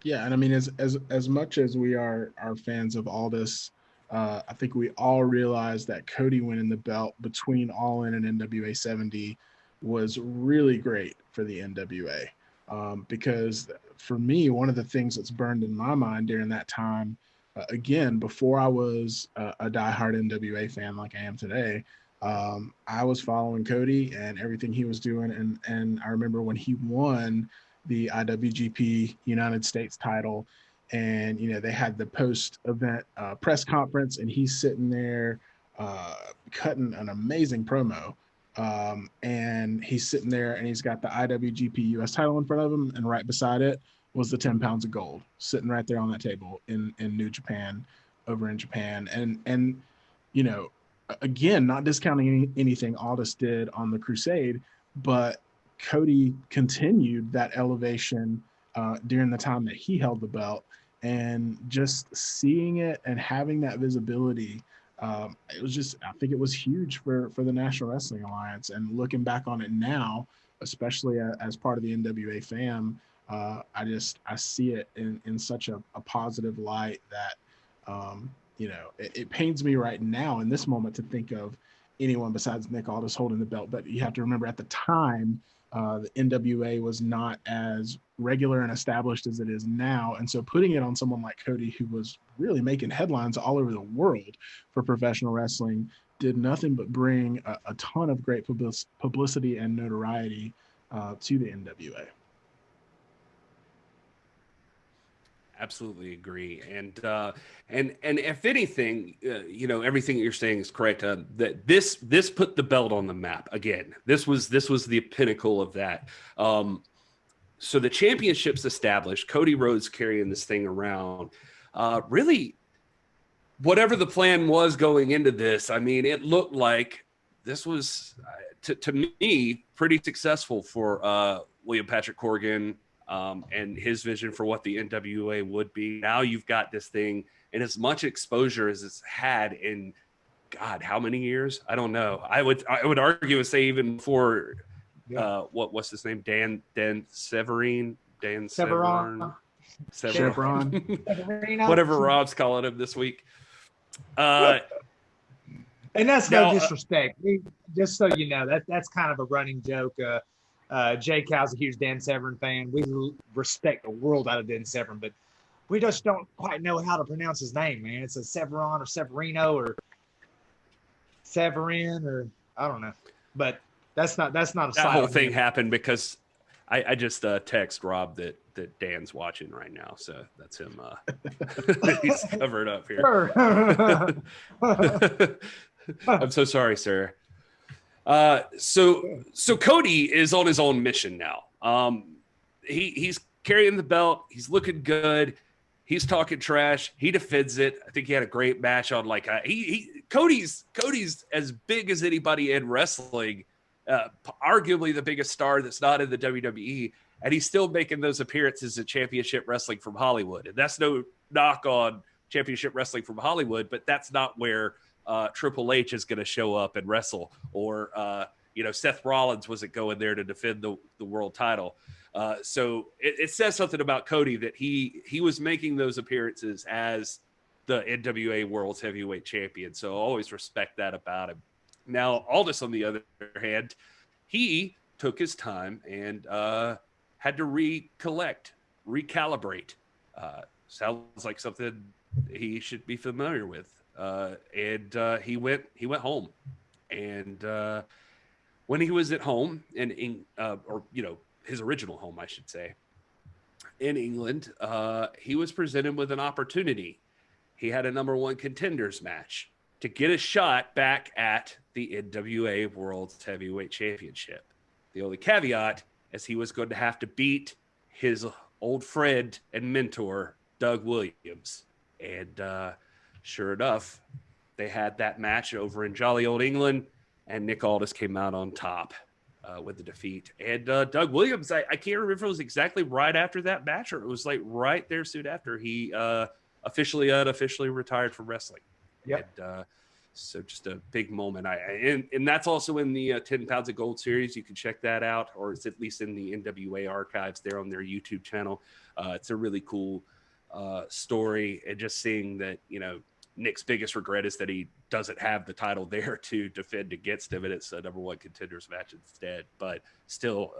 Yeah, and I mean, as much as we are fans of Aldis, I think we all realize that Cody winning the belt between All In and NWA 70 was really great for the NWA. Because for me, one of the things that's burned in my mind during that time, again, before I was a diehard NWA fan like I am today, I was following Cody and everything he was doing. And I remember when he won the IWGP United States title, and, you know, they had the post-event press conference, and he's sitting there cutting an amazing promo. And he's sitting there and he's got the IWGP US title in front of him, and right beside it was the 10 pounds of gold sitting right there on that table in New Japan, over in Japan. And you know, again, not discounting anything Aldis did on the Crusade, but Cody continued that elevation during the time that he held the belt, and just seeing it and having that visibility, it was just, I think it was huge for the National Wrestling Alliance. And looking back on it now, especially as part of the NWA fam, I see it in such a positive light that, it pains me right now in this moment to think of anyone besides Nick Aldis holding the belt. But you have to remember, at the time, the NWA was not as regular and established as it is now. And so putting it on someone like Cody, who was really making headlines all over the world for professional wrestling, did nothing but bring a ton of great publicity and notoriety to the NWA. Absolutely agree, and if anything, everything that you're saying is correct. That this put the belt on the map again. This was the pinnacle of that. So the championship's established. Cody Rhodes carrying this thing around. Really, whatever the plan was going into this, I mean, it looked like this was to me pretty successful for William Patrick Corgan. And his vision for what the NWA would be. Now you've got this thing, and as much exposure as it's had in, God, how many years? I don't know. I would argue and say even before, what's his name? Dan Severine, Severon. Whatever Rob's calling him this week. And that's no disrespect. Just so you know, that's kind of a running joke. Jay Cow's a huge Dan Severn fan. We respect the world out of Dan Severn, but we just don't quite know how to pronounce his name, man. It's a Severon or Severino or Severin or I don't know. But that's not a that whole thing happened because I just text Rob that Dan's watching right now, so that's him. He's covered up here. I'm so sorry, sir. So Cody is on his own mission now. He's carrying the belt. He's looking good. He's talking trash. He defends it. I think he had a great match on Cody's as big as anybody in wrestling, arguably the biggest star that's not in the WWE. And he's still making those appearances at Championship Wrestling from Hollywood. And that's no knock on Championship Wrestling from Hollywood, but that's not where Triple H is going to show up and wrestle, or Seth Rollins wasn't going there to defend the world title. So it says something about Cody that he was making those appearances as the NWA World's Heavyweight Champion. So I always respect that about him. Now Aldis, on the other hand, he took his time and had to recalibrate. Sounds like something he should be familiar with. And he went home, and when he was at home his original home, I should say, in England, he was presented with an opportunity. He had a number one contenders match to get a shot back at the NWA World's Heavyweight Championship. The only caveat is he was going to have to beat his old friend and mentor, Doug Williams. And sure enough, they had that match over in jolly old England, and Nick Aldis came out on top with the defeat. And Doug Williams, I can't remember if it was exactly right after that match or it was like right there soon after, he unofficially retired from wrestling. Yep. And so just a big moment. And that's also in the 10 Pounds of Gold series. You can check that out, or it's at least in the NWA archives there on their YouTube channel. It's a really cool story, and just seeing that, Nick's biggest regret is that he doesn't have the title there to defend against him, and it's a number one contenders match instead. But still,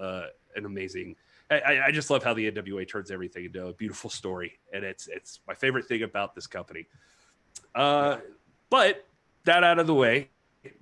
an amazing. I just love how the NWA turns everything into a beautiful story, and it's my favorite thing about this company. But that out of the way,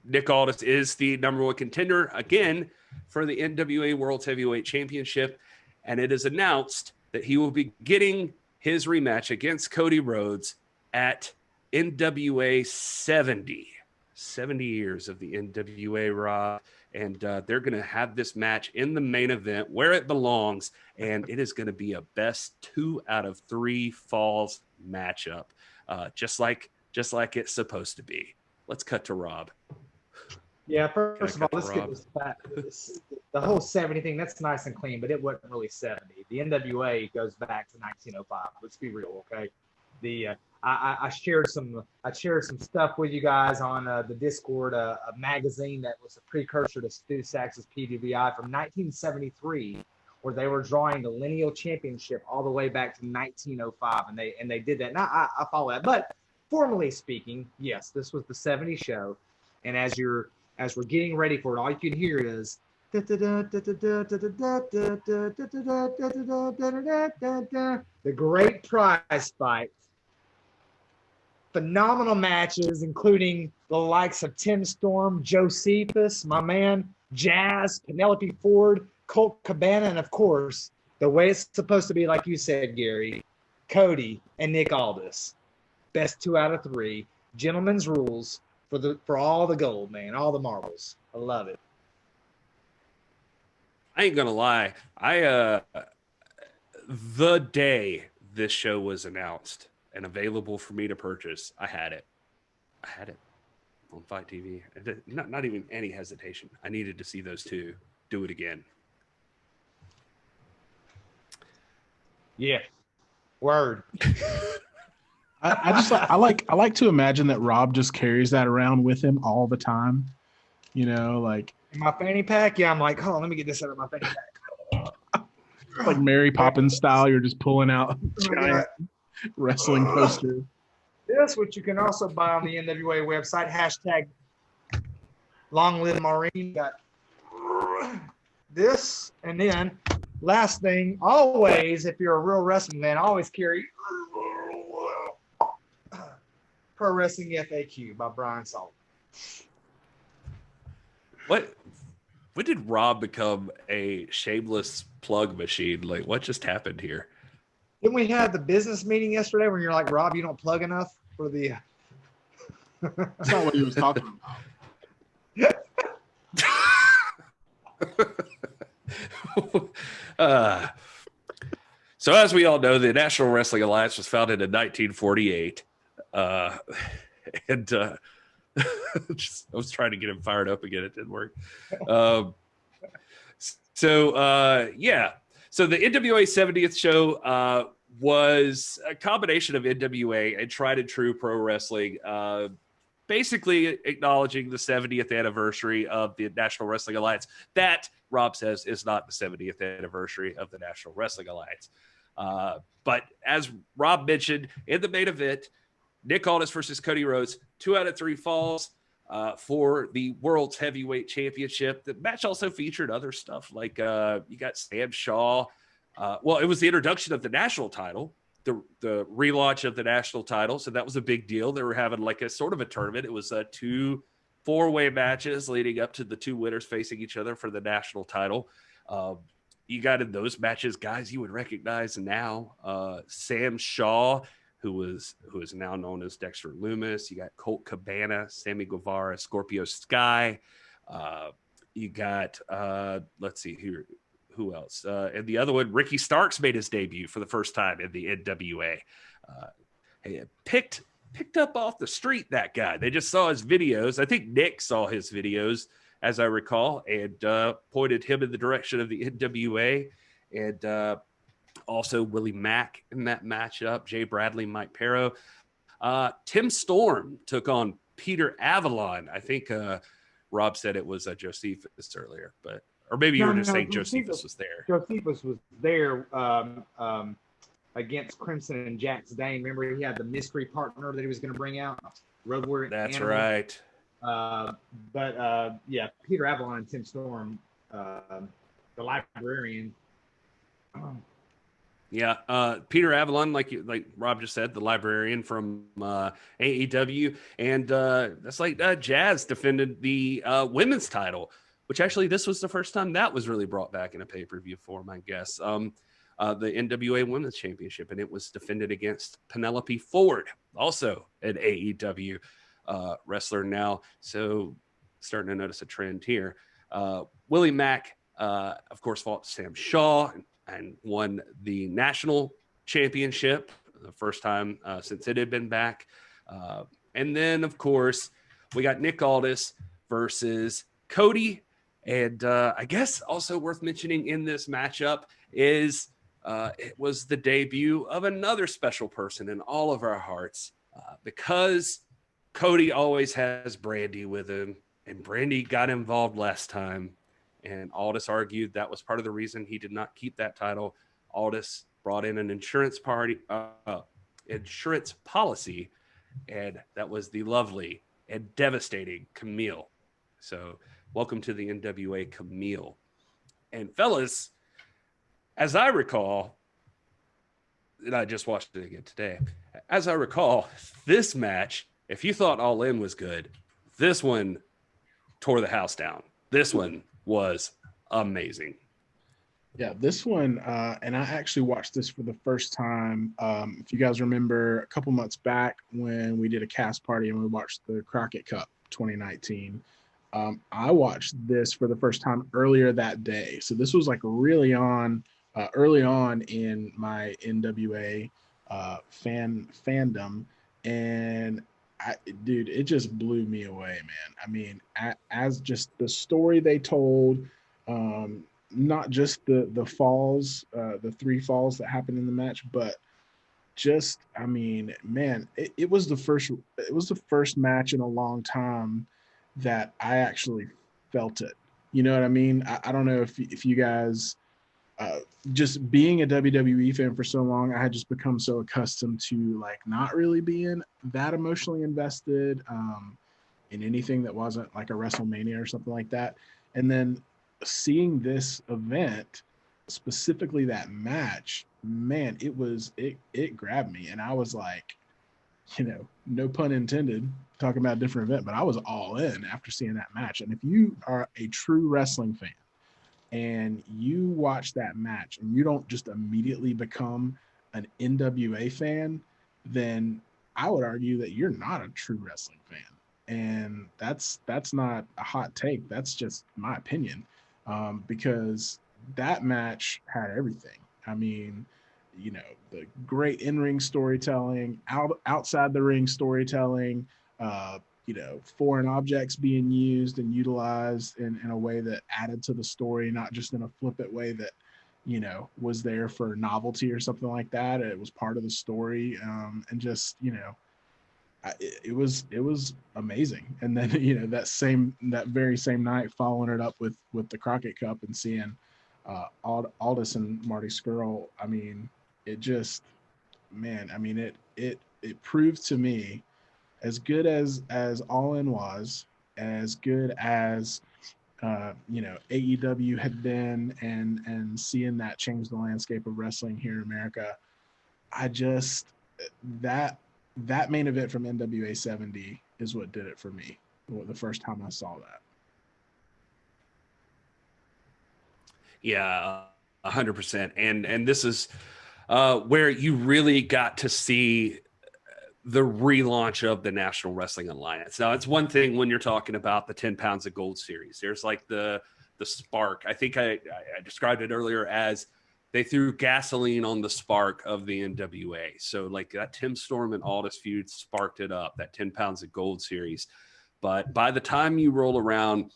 Nick Aldis is the number one contender again for the NWA World Heavyweight Championship, and it is announced that he will be getting his rematch against Cody Rhodes at NWA 70 years of the NWA, Rob, and they're going to have this match in the main event where it belongs, and it is going to be a best 2 out of 3 falls matchup, just like it's supposed to be. Let's cut to Rob. Yeah, first of all, let's get this back. The whole 70 thing, that's nice and clean, but it wasn't really 70. The NWA goes back to 1905. Let's be real, okay? I shared some stuff with you guys on the Discord, a magazine that was a precursor to Stu Sax's PWI from 1973, where they were drawing the lineal championship all the way back to 1905, and they did that. And I follow that. But formally speaking, yes, this was the 70 show, and as we're getting ready for it, all you can hear is the great prize fight. Phenomenal matches, including the likes of Tim Storm, Josephus, my man, Jazz, Penelope Ford, Colt Cabana, and of course, the way it's supposed to be, like you said, Gary, Cody and Nick Aldis. Best 2 out of 3. Gentlemen's rules for all the gold, man, all the marbles. I love it. I ain't gonna lie. The day this show was announced and available for me to purchase, I had it on Fight TV. Not even any hesitation. I needed to see those two do it again. Yeah. Word. I like to imagine that Rob just carries that around with him all the time. You know, like in my fanny pack. Yeah, I'm like, hold on, let me get this out of my fanny pack. Like Mary Poppins style, you're just pulling out giant wrestling poster. This, which you can also buy on the NWA website, hashtag Long Live Maureen. Got this, and then last thing, always, if you're a real wrestling fan, always carry Pro Wrestling FAQ by Brian Salt. When did Rob become a shameless plug machine? Like, what just happened here? Didn't we have the business meeting yesterday when you're like, Rob, you don't plug enough for the... That's not what he was talking about. So as we all know, the National Wrestling Alliance was founded in 1948. I was trying to get him fired up again. It didn't work. So the NWA 70th show was a combination of NWA and tried and true pro wrestling, basically acknowledging the 70th anniversary of the National Wrestling Alliance. That, Rob says, is not the 70th anniversary of the National Wrestling Alliance. But as Rob mentioned, in the main event, Nick Aldis versus Cody Rhodes, 2 out of 3 falls for the World's Heavyweight Championship. The match also featured other stuff like you got Sam Shaw. Well, it was the introduction of the national title, the relaunch of the national title. So that was a big deal. They were having like a sort of a tournament. It was 2 4-way matches leading up to the 2 winners facing each other for the national title. You got in those matches guys you would recognize now. Sam Shaw, who is now known as Dexter Lumis. You got Colt Cabana, Sammy Guevara, Scorpio Sky. You got let's see here, who else? And the other one, Ricky Starks made his debut for the first time in the NWA. Picked up off the street, that guy. They just saw his videos. I think Nick saw his videos, as I recall, and pointed him in the direction of the NWA. And also Willie Mack in that matchup, Jay Bradley, Mike Perro. Tim Storm took on Peter Avalon. I think Rob said it was Josephus earlier, or maybe you were just saying Josephus was there. Josephus was there against Crimson and Jax Dane. Remember, he had the mystery partner that he was going to bring out, Road Warrior. That's Animal. right. But Peter Avalon and Tim Storm, the librarian. Peter Avalon, like Rob just said, the librarian from AEW, and that's like Jazz defended the women's title, which actually this was the first time that was really brought back in a pay-per-view form, I guess. The NWA Women's Championship, and it was defended against Penelope Ford, also an AEW wrestler now. So starting to notice a trend here. Willie Mack, of course, fought Sam Shaw and won the national championship, the first time since it had been back. And then, of course, we got Nick Aldis versus Cody. And I guess also worth mentioning in this matchup is it was the debut of another special person in all of our hearts, because Cody always has Brandy with him, and Brandy got involved last time. And Aldis argued that was part of the reason he did not keep that title. Aldis brought in an insurance policy, and that was the lovely and devastating Camille. So welcome to the NWA, Camille. And fellas, as I recall, and I just watched it again today, as I recall, this match, if you thought All In was good, this one tore the house down. This one was amazing. Yeah, this one, and I actually watched this for the first time. If you guys remember a couple months back when we did a cast party and we watched the Crockett Cup 2019, I watched this for the first time earlier that day. So this was like really early on in my NWA fandom, and dude, it just blew me away, man. I mean, as just the story they told, not just the falls, the 3 falls that happened in the match, but just, I mean, man, it was the first match in a long time that I actually felt it. You know what I mean? I don't know if you guys, just being a WWE fan for so long, I had just become so accustomed to like not really being that emotionally invested in anything that wasn't like a WrestleMania or something like that. And then seeing this event, specifically that match, man, it grabbed me, and I was like, no pun intended, talking about a different event, but I was all in after seeing that match. And if you are a true wrestling fan and you watch that match and you don't just immediately become an NWA fan, then I would argue that you're not a true wrestling fan. And that's not a hot take. That's just my opinion, because that match had everything. I mean, the great in-ring storytelling, outside the ring storytelling, foreign objects being used and utilized in a way that added to the story, not just in a flippant way that, was there for novelty or something like that. It was part of the story, and just, it was amazing. And then, that very same night, following it up with the Crockett Cup and seeing Aldis and Marty Scurll, I mean, it just, man, I mean, it proved to me, as good as All In was, as good as AEW had been, and seeing that change the landscape of wrestling here in America, I just, that main event from NWA 70 is what did it for me the first time I saw that. Yeah, 100%. And this is where you really got to see the relaunch of the National Wrestling Alliance. Now, it's one thing when you're talking about the 10 Pounds of Gold series. There's like the spark. I think I described it earlier as they threw gasoline on the spark of the NWA. So like that Tim Storm and Aldis feud sparked it up, that 10 Pounds of Gold series. But by the time you roll around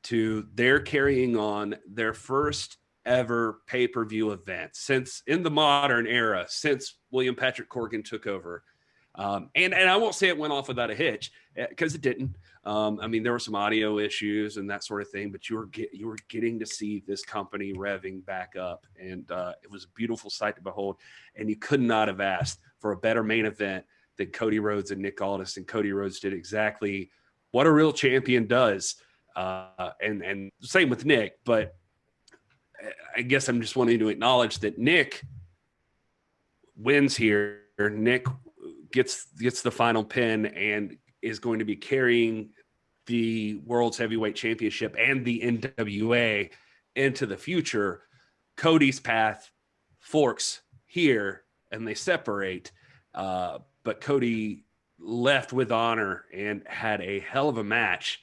to their carrying on their first ever pay-per-view event since in the modern era, since William Patrick Corgan took over, and I won't say it went off without a hitch, because it didn't. I mean, there were some audio issues and that sort of thing, but you were getting to see this company revving back up, and it was a beautiful sight to behold. And you could not have asked for a better main event than Cody Rhodes and Nick Aldis. And Cody Rhodes did exactly what a real champion does, and same with Nick. But I guess I'm just wanting to acknowledge that Nick wins here. Nick gets the final pin and is going to be carrying the World's Heavyweight Championship and the NWA into the future. Cody's path forks here and they separate, but Cody left with honor and had a hell of a match.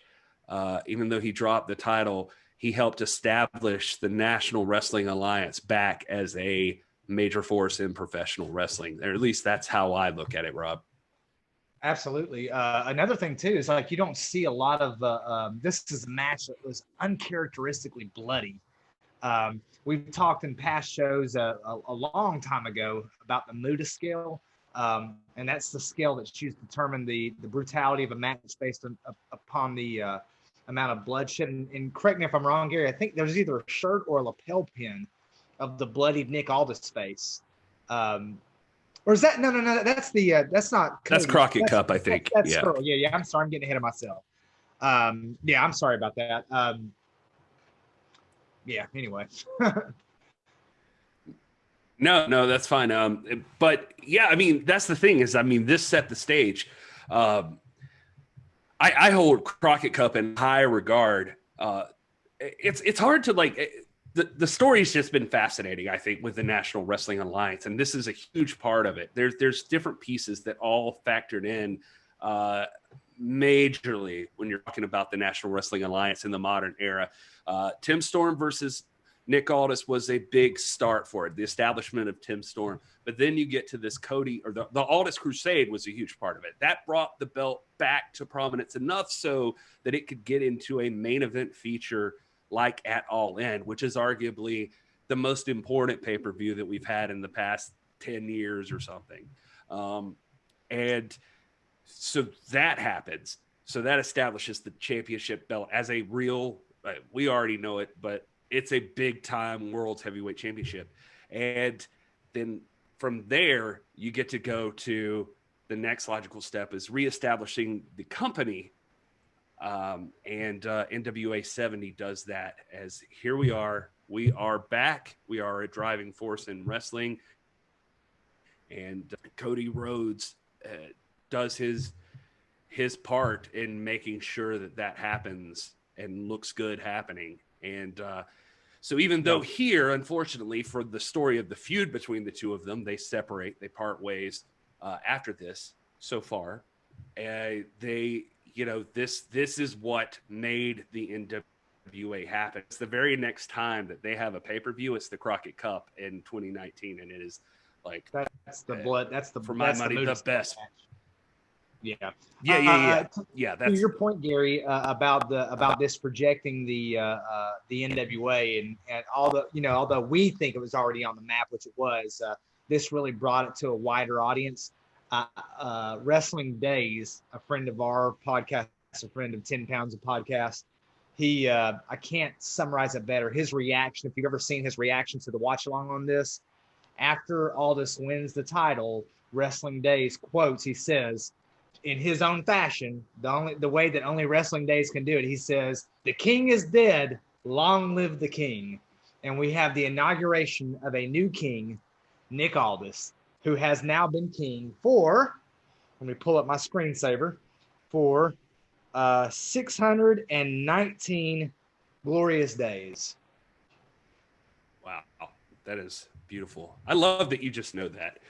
Even though he dropped the title, he helped establish the National Wrestling Alliance back as a major force in professional wrestling, or at least that's how I look at it, Rob. Absolutely. Another thing too is like you don't see a lot of this is a match that was uncharacteristically bloody. We've talked in past shows a long time ago about the Muda scale, and that's the scale that's used to determine the brutality of a match based upon the amount of bloodshed. And correct me if I'm wrong, Gary. I think there's either a shirt or a lapel pin of the bloodied Nick Aldis face. Or is that no? That's not Cody. That's Crockett Cup, I think. That's yeah. Sterl. Yeah. I'm sorry, I'm getting ahead of myself. Yeah, I'm sorry about that. Yeah. Anyway. No, that's fine. But yeah, I mean, that's the thing is, I mean, this set the stage. I hold Crockett Cup in high regard. It's hard to like. The story's just been fascinating, I think, with the National Wrestling Alliance, and this is a huge part of it. There's different pieces that all factored in majorly when you're talking about the National Wrestling Alliance in the modern era. Tim Storm versus Nick Aldis was a big start for it, the establishment of Tim Storm. But then you get to this Cody, or the Aldis Crusade was a huge part of it. That brought the belt back to prominence enough so that it could get into a main event feature like at All In, which is arguably the most important pay-per-view that we've had in the past 10 years or something. And so that happens. So that establishes the championship belt as a real, we already know it, but it's a big time world's heavyweight championship. And then from there, you get to go to the next logical step is reestablishing the company. And NWA 70 does that as here we are back. We are a driving force in wrestling. And Cody Rhodes does his part in making sure that happens and looks good happening. And so even though here, unfortunately, for the story of the feud between the two of them, they separate, they part ways after this so far. This is what made the NWA happen. It's the very next time that they have a pay-per-view. It's the Crockett Cup in 2019, and it is like that's the blood. That's the for my money the best. Match. Yeah. That's to your point, Gary, about this projecting the NWA and all the although we think it was already on the map, which it was, this really brought it to a wider audience. Wrestling Days, a friend of our podcast, a friend of 10 Pounds of Podcast, he I can't summarize it better. His reaction, if you've ever seen his reaction to the watch along on this, after Aldis wins the title, Wrestling Days quotes, he says, in his own fashion, the way that only Wrestling Days can do it, he says, "The king is dead, long live the king." And we have the inauguration of a new king, Nick Aldis, who has now been king for, let me pull up my screensaver, for 619 glorious days. Wow, that is beautiful. I love that you just know that.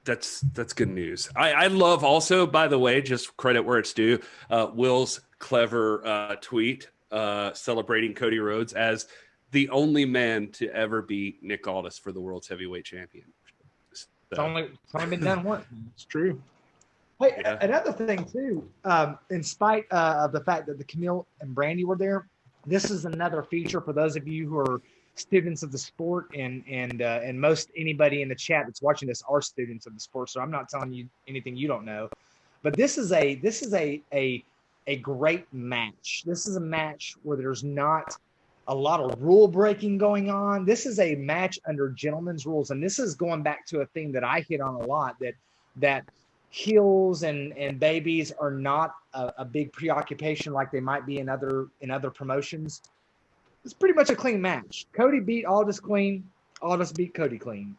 That's good news. I love also, by the way, just credit where it's due, Will's clever tweet celebrating Cody Rhodes as the only man to ever beat Nick Aldis for the world's heavyweight champion. So. It's only been done once. It's true. Hey, Another thing too, in spite of the fact that the Camille and Brandy were there, this is another feature for those of you who are students of the sport, and most anybody in the chat that's watching this are students of the sport. So I'm not telling you anything you don't know, but this is a great match. This is a match where there's not a lot of rule breaking going on. This is a match under gentlemen's rules, and this is going back to a thing that I hit on a lot, that heels and babies are not a big preoccupation like they might be in other promotions. It's pretty much a clean match. Cody beat Aldis clean. Aldis beat Cody clean.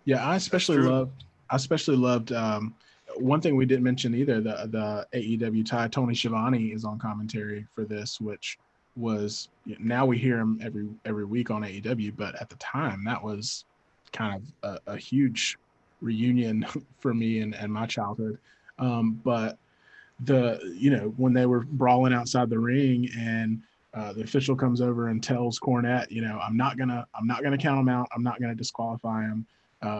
Yeah, I especially loved one thing we didn't mention either, the AEW tie. Tony Schiavone is on commentary for this, which was, now we hear him every week on AEW, but at the time that was kind of a huge reunion for me and my childhood. But when they were brawling outside the ring and the official comes over and tells Cornette, I'm not gonna count him out. I'm not gonna disqualify him.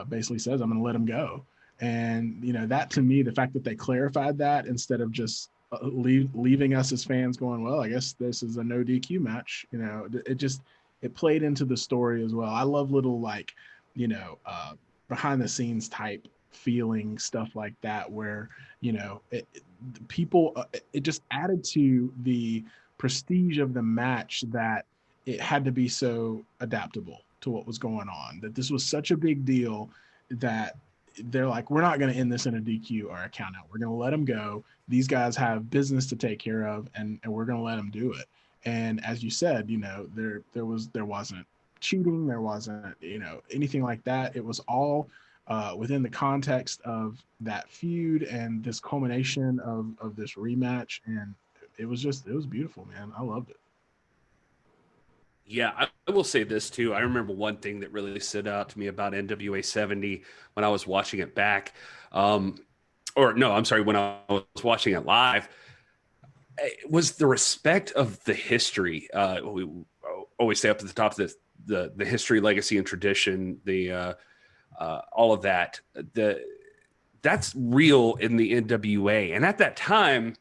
Basically says I'm gonna let him go. And that, to me, the fact that they clarified that instead of just leaving us as fans going, well, I guess this is a no DQ match. It played into the story as well. I love little behind the scenes type feeling stuff like that, where, you know, people, it just added to the prestige of the match that it had to be so adaptable to what was going on, that this was such a big deal that they're like, we're not going to end this in a DQ or a count out. We're going to let them go. These guys have business to take care of, and we're going to let them do it. And as you said, you know, there wasn't cheating, there wasn't, you know, anything like that. It was all within the context of that feud and this culmination of this rematch, and it was beautiful, man. I loved it. Yeah, I will say this too. I remember one thing that really stood out to me about NWA 70 when I was watching it back. When I was watching it live, it was the respect of the history. We always say up at the top of the history, legacy, and tradition, all of that. That's real in the NWA. And at that time,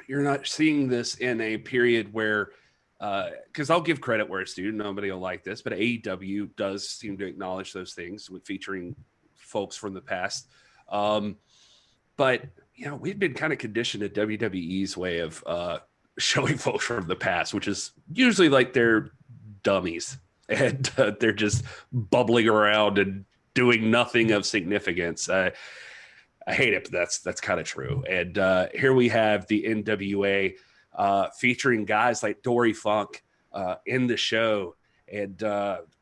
you're not seeing this in a period where, because I'll give credit where it's due, nobody will like this, but AEW does seem to acknowledge those things with featuring folks from the past. But, you know, we've been kind of conditioned to WWE's way of showing folks from the past, which is usually like they're dummies and they're just bubbling around and doing nothing of significance. I hate it, but that's kind of true. And here we have the NWA featuring guys like Dory Funk in the show, and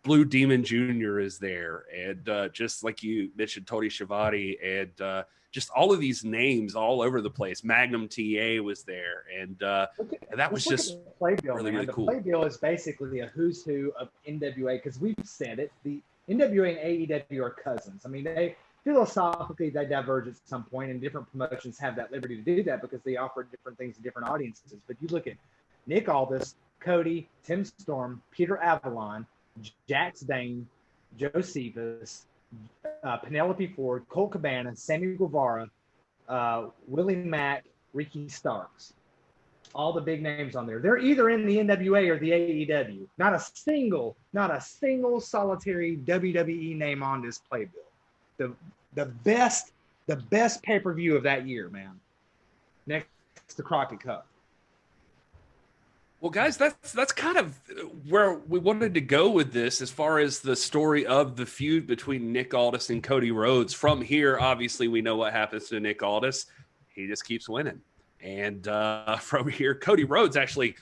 Blue Demon Jr. is there, and just like you mentioned, Tony Schiavone, and just all of these names all over the place. Magnum TA was there, and that was just playbill, really, really cool. The playbill is basically a who's who of NWA, because we've said it. The NWA and AEW are cousins. I mean, they philosophically they diverge at some point, and different promotions have that liberty to do that because they offer different things to different audiences. But you look at Nick Aldis, Cody, Tim Storm, Peter Avalon, Jax Dane, Joe Sivas, Penelope Ford, Colt Cabana, Sammy Guevara, Willie Mack, Ricky Starks. All the big names on there. They're either in the NWA or the AEW. Not a single solitary WWE name on this playbill. The best pay-per-view of that year, man. Next to Crockett Cup. Well, guys, that's kind of where we wanted to go with this as far as the story of the feud between Nick Aldis and Cody Rhodes. From here, obviously, we know what happens to Nick Aldis. He just keeps winning. And from here, Cody Rhodes actually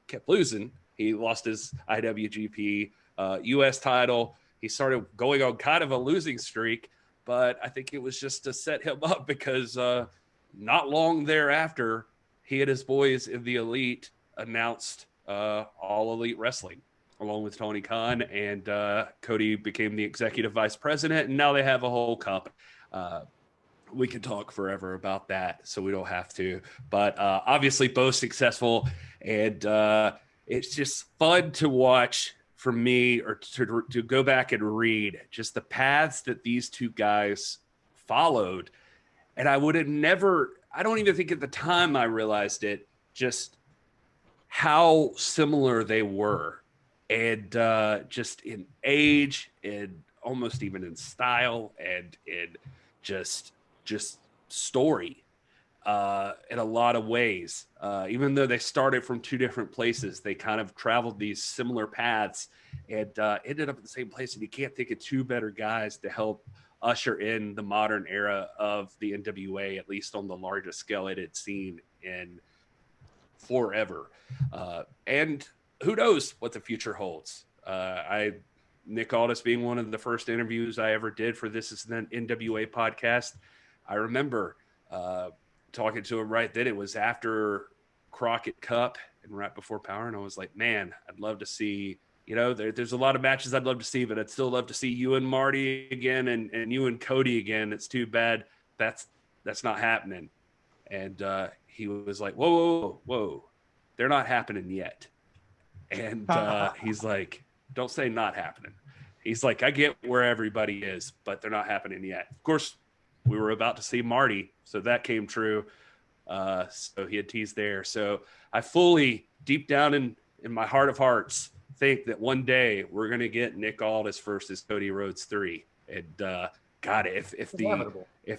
kept losing. He lost his IWGP U.S. title. He started going on kind of a losing streak, but I think it was just to set him up because not long thereafter, he and his boys in the Elite announced All Elite Wrestling along with Tony Khan, and Cody became the executive vice president, and now they have a whole company. We could talk forever about that, so we don't have to. But obviously both successful, and it's just fun to watch for me, or to go back and read just the paths that these two guys followed. And I would have never, I don't even think at the time I realized it, just how similar they were. And just in age, and almost even in style, and in just story in a lot of ways. Even though they started from two different places, they kind of traveled these similar paths and ended up at the same place. And you can't think of two better guys to help usher in the modern era of the NWA, at least on the largest scale it had seen in forever. And who knows what the future holds. Nick Aldis being one of the first interviews I ever did for This Is the NWA podcast. I remember talking to him right then. It was after Crockett Cup and right before Power. And I was like, man, I'd love to see, you know, there's a lot of matches I'd love to see, but I'd still love to see you and Marty again and you and Cody again. It's too bad that's not happening. And he was like, whoa, they're not happening yet. And he's like, don't say not happening. He's like, I get where everybody is, but they're not happening yet. Of course, we were about to see Marty, so that came true. So he had teased there. So I fully, deep down in my heart of hearts, think that one day we're going to get Nick Aldis versus Cody Rhodes 3. And God, if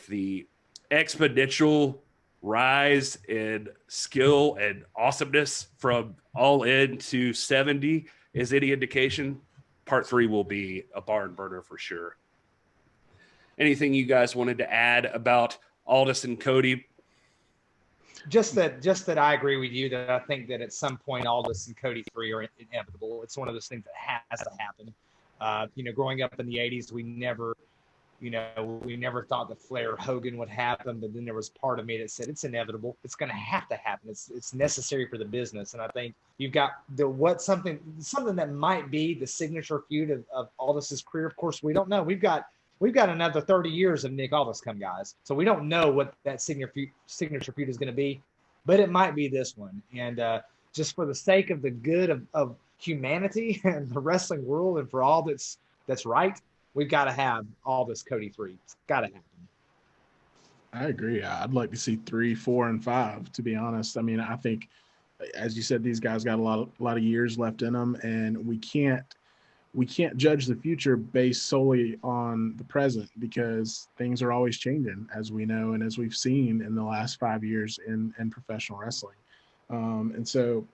the exponential rise in skill and awesomeness from All In to 70 is any indication, part 3 will be a barn burner for sure. Anything you guys wanted to add about Aldis and Cody? Just that I agree with you that I think that at some point Aldis and Cody 3 are inevitable. It's one of those things that has to happen. Growing up in the 80s, we never thought that Flair Hogan would happen, but then there was part of me that said it's inevitable. It's going to have to happen. It's necessary for the business. And I think you've got something that might be the signature feud of Aldis's career. Of course, we don't know. We've got another 30 years of Nick Aldis come, guys. So we don't know what that signature feud is going to be, but it might be this one. And just for the sake of the good of humanity and the wrestling world, and for all that's right, we've got to have Aldis Cody 3. It's got to happen. I agree. I'd like to see 3, 4, and 5, to be honest. I mean, I think, as you said, these guys got a lot of years left in them, and we can't judge the future based solely on the present, because things are always changing, as we know and as we've seen in the last 5 years in professional wrestling. And so,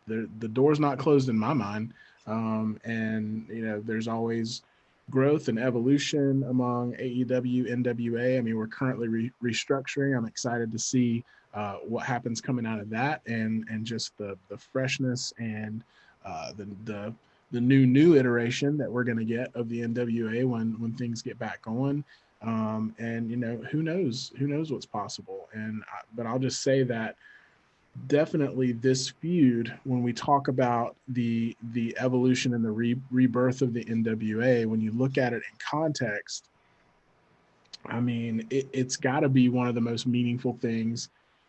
the door's not closed in my mind. And there's always growth and evolution among AEW, NWA. I mean, we're currently restructuring. I'm excited to see what happens coming out of that, and just the freshness and the new iteration that we're going to get of the NWA when things get back going. And who knows what's possible. But I'll just say that definitely this feud, when we talk about the evolution and the rebirth of the NWA, when you look at it in context, I mean, it's got to be one of the most meaningful things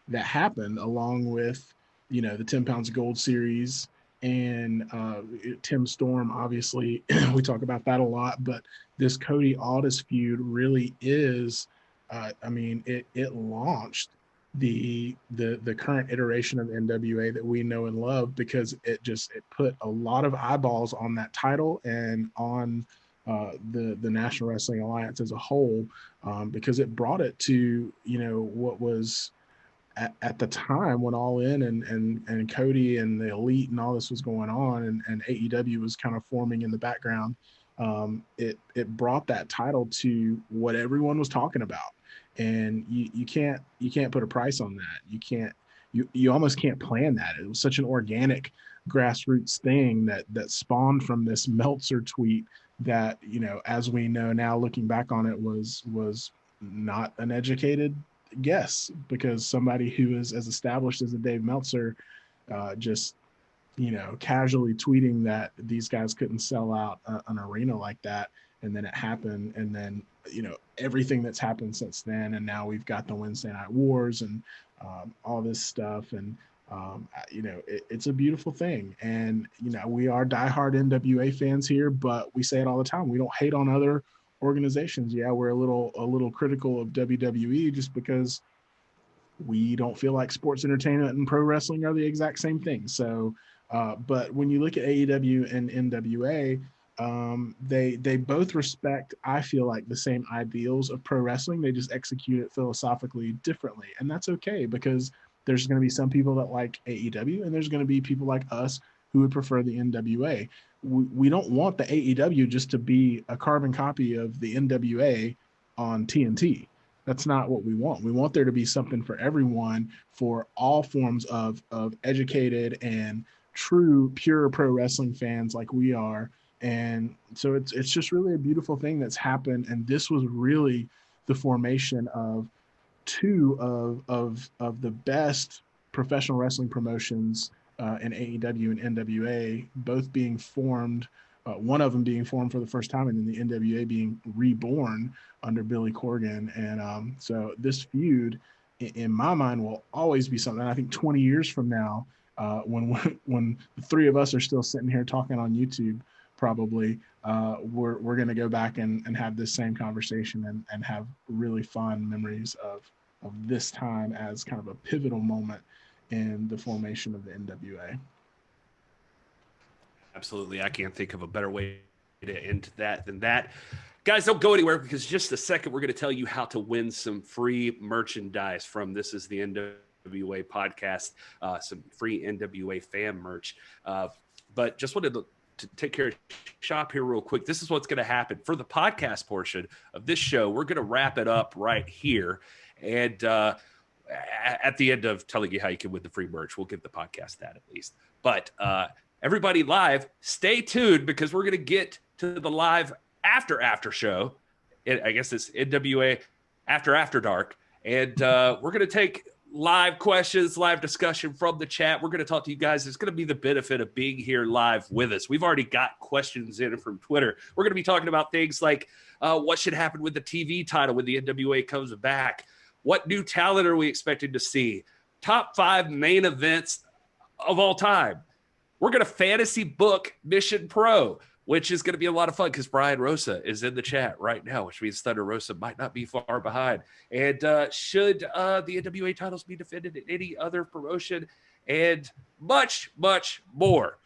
that happened, along with the 10 Pounds of Gold series and Tim Storm. Obviously, we talk about that a lot, but this Cody Aldis feud really is, it launched the current iteration of NWA that we know and love, because it put a lot of eyeballs on that title and on the National Wrestling Alliance as a whole, because it brought it to what was at the time when All In and Cody and the Elite and all this was going on, and AEW was kind of forming in the background. It brought that title to what everyone was talking about. And you can't put a price on that. You almost can't plan that. It was such an organic grassroots thing that spawned from this Meltzer tweet that, as we know now, looking back on it, was not an educated guess, because somebody who is as established as a Dave Meltzer just casually tweeting that these guys couldn't sell out an arena like that. And then it happened. And then, everything that's happened since then. And now we've got the Wednesday Night Wars and all this stuff. And, it's a beautiful thing. And, we are diehard NWA fans here, but we say it all the time. We don't hate on other organizations. Yeah, we're a little critical of WWE just because we don't feel like sports entertainment and pro wrestling are the exact same thing. So, but when you look at AEW and NWA, they both respect, I feel like, the same ideals of pro wrestling. They just execute it philosophically differently, and that's okay, because there's going to be some people that like AEW, and there's going to be people like us who would prefer the NWA. We don't want the AEW just to be a carbon copy of the NWA on TNT. That's not what we want. We want there to be something for everyone, for all forms of educated and true, pure pro wrestling fans like we are. And so it's just really a beautiful thing that's happened. And this was really the formation of two of the best professional wrestling promotions in AEW and NWA, both being formed, one of them being formed for the first time, and then the NWA being reborn under Billy Corgan. And so this feud, in my mind, will always be something. I think 20 years from now, when the three of us are still sitting here talking on YouTube, probably we're going to go back and have this same conversation and have really fond memories of this time as kind of a pivotal moment in the formation of the NWA. Absolutely. I can't think of a better way to end that than that. Guys, don't go anywhere because just a second, we're going to tell you how to win some free merchandise from This Is the NWA podcast, some free NWA fan merch. But just wanted to take care of shop here real quick. This is what's going to happen for the podcast portion of this show. We're going to wrap it up right here. And at the end of telling you how you can win the free merch, we'll give the podcast that at least. But everybody live, stay tuned because we're going to get to the live after show. I guess it's NWA after dark. And we're going to take live questions, live discussion from the chat. We're going to talk to you guys. It's going to be the benefit of being here live with us. We've already got questions in from Twitter. We're going to be talking about things like what should happen with the TV title when the NWA comes back. What new talent are we expecting to see? Top 5 main events of all time. We're going to fantasy book Mission Pro, which is going to be a lot of fun because Brian Rosa is in the chat right now, which means Thunder Rosa might not be far behind. And should the NWA titles be defended in any other promotion and much, much more.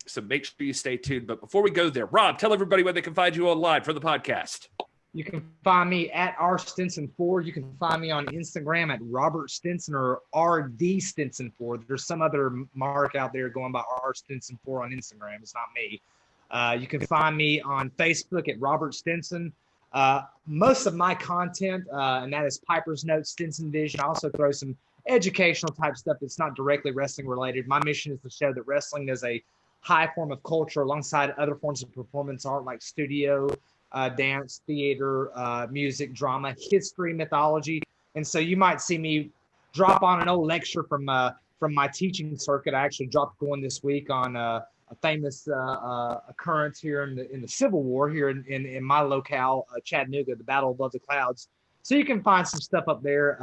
So make sure you stay tuned. But before we go there, Rob, tell everybody where they can find you online for the podcast. You can find me at rstinson4. You can find me on Instagram at Robert Stinson or RD Stinson4. There's some other mark out there going by rstinson4 on Instagram. It's not me. You can find me on Facebook at Robert Stinson. Most of my content, and that is Piper's Notes, Stinson Vision. I also throw some educational type stuff that's not directly wrestling related. My mission is to show that wrestling is a high form of culture alongside other forms of performance art like studio, dance, theater, music, drama, history, mythology. And so you might see me drop on an old lecture from my teaching circuit. I actually dropped one this week on a famous occurrence here in the Civil War here in my locale, Chattanooga, the Battle Above the Clouds. So you can find some stuff up there.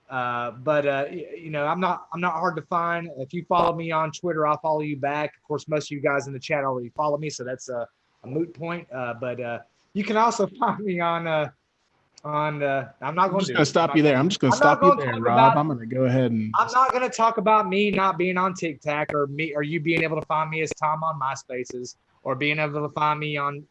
But you know, I'm not hard to find. If you follow me on Twitter, I'll follow you back. Of course, most of you guys in the chat already follow me, so that's a moot point. But you can also find me on. I'm not going to stop you there. I'm just going to stop you there, Rob. I'm going to go ahead and. I'm not going to talk about me not being on TikTok or you being able to find me as Tom on MySpaces or being able to find me on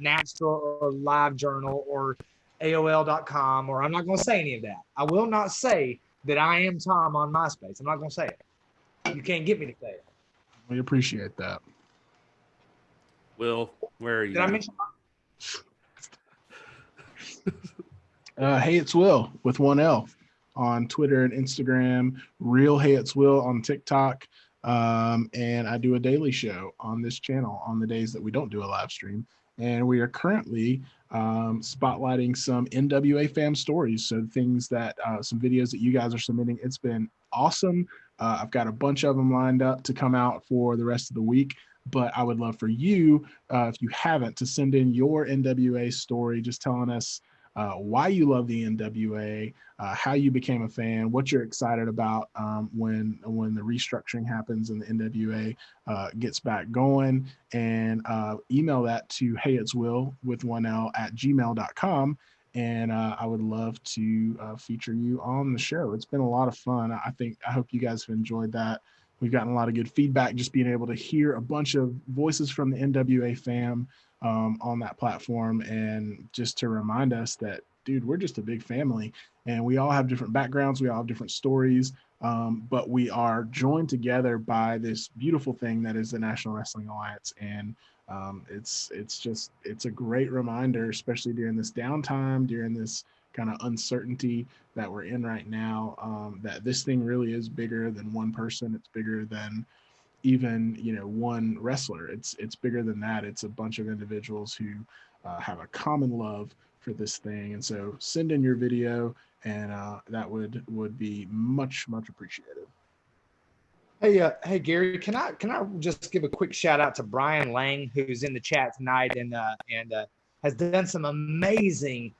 Napster or LiveJournal or AOL.com, or I'm not going to say any of that. I will not say that I am Tom on MySpace. I'm not going to say it. You can't get me to say it. We appreciate that. Will, where are you? Did I mention? Hey, it's Will with 1L on Twitter and Instagram. Real Hey, it's Will on TikTok. And I do a daily show on this channel on the days that we don't do a live stream. And we are currently spotlighting some NWA fam stories. So things that, some videos that you guys are submitting. It's been awesome. I've got a bunch of them lined up to come out for the rest of the week. But I would love for you, if you haven't, to send in your NWA story, just telling us why you love the NWA, how you became a fan, what you're excited about when the restructuring happens and the NWA gets back going, and email that to heyitswill with 1L at gmail.com. And I would love to feature you on the show. It's been a lot of fun. I hope you guys have enjoyed that. We've gotten a lot of good feedback, just being able to hear a bunch of voices from the NWA fam on that platform, and just to remind us that, dude, we're just a big family, and we all have different backgrounds, we all have different stories, but we are joined together by this beautiful thing that is the National Wrestling Alliance. And it's a great reminder, especially during this downtime, during this kind of uncertainty that we're in right now, that this thing really is bigger than one person. It's bigger than even, one wrestler. It's bigger than that. It's a bunch of individuals who have a common love for this thing. And so send in your video, and that would be much appreciated. Hey Gary, can I just give a quick shout out to Brian Lang, who's in the chat tonight and has done some amazing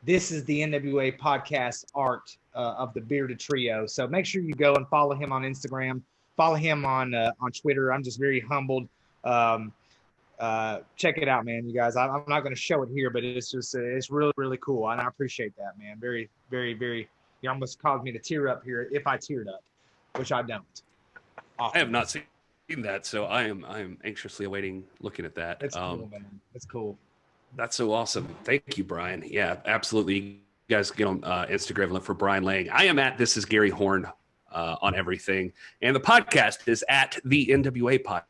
This Is the NWA podcast art of the Bearded Trio. So make sure you go and follow him on Instagram, follow him on Twitter. I'm just very humbled. Check it out, man. You guys, I'm not going to show it here, but it's really, really cool. And I appreciate that, man. Very, very, very, you almost caused me to tear up here if I teared up, which I don't. Often. I have not seen that, so I am anxiously awaiting looking at that. It's cool, man. It's cool. That's so awesome. Thank you, Brian. Yeah, absolutely. You guys get on Instagram and look for Brian Lang. I am at This Is Gary Horn on everything. And the podcast is at the NWA Pod.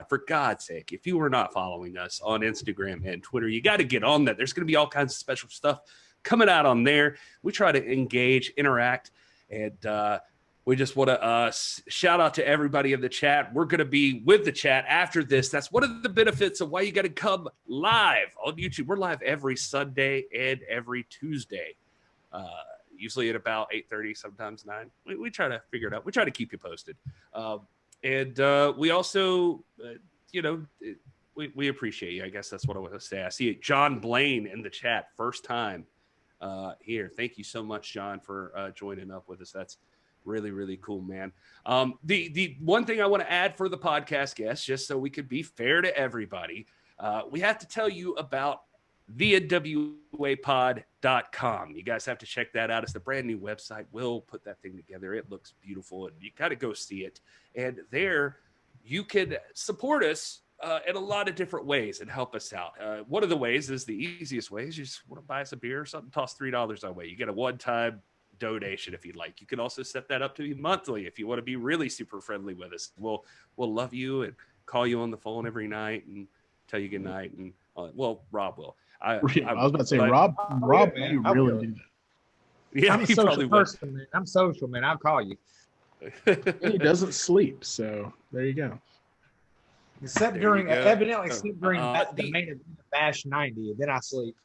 For God's sake, if you are not following us on Instagram and Twitter, you got to get on that. There's going to be all kinds of special stuff coming out on there. We try to engage, interact, and we just want to shout out to everybody in the chat. We're going to be with the chat after this. That's one of the benefits of why you got to come live on YouTube. We're live every Sunday and every Tuesday, usually at about 8:30, sometimes 9. We try to figure it out. We try to keep you posted. And we also, we appreciate you. I guess that's what I want to say. I see John Blaine in the chat, first time here. Thank you so much, John, for joining up with us. That's really, really cool, man. The one thing I want to add for the podcast guests, just so we could be fair to everybody, we have to tell you about the NWApod.com. You guys have to check that out. It's the brand new website. We'll put that thing together. It looks beautiful, and you got to go see it. And there you can support us in a lot of different ways and help us out. One of the ways is the easiest way is you just want to buy us a beer or something, toss $3 our way. You get a one-time donation if you'd like. You can also set that up to be monthly if you want to be really super friendly with us. We'll love you and call you on the phone every night and tell you good night. And Rob will. I was about to say, Rob may really do that. Yeah, I'm a social person, man. I'm social, man. I'll call you. He doesn't sleep, so there you go. Except during the main event of Bash 90, then I sleep.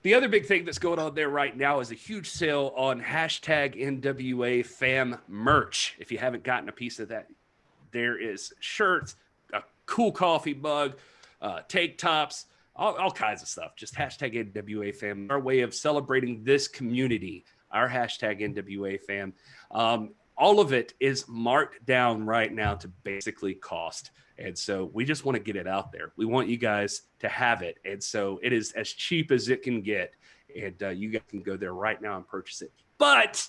The other big thing that's going on there right now is a huge sale on hashtag NWA fam merch. If you haven't gotten a piece of that, there is shirts, a cool coffee mug, tank tops, all kinds of stuff. Just hashtag NWA fam, our way of celebrating this community, our hashtag NWA fam. All of it is marked down right now to basically cost. And so we just want to get it out there. We want you guys to have it. And so it is as cheap as it can get. And you guys can go there right now and purchase it. But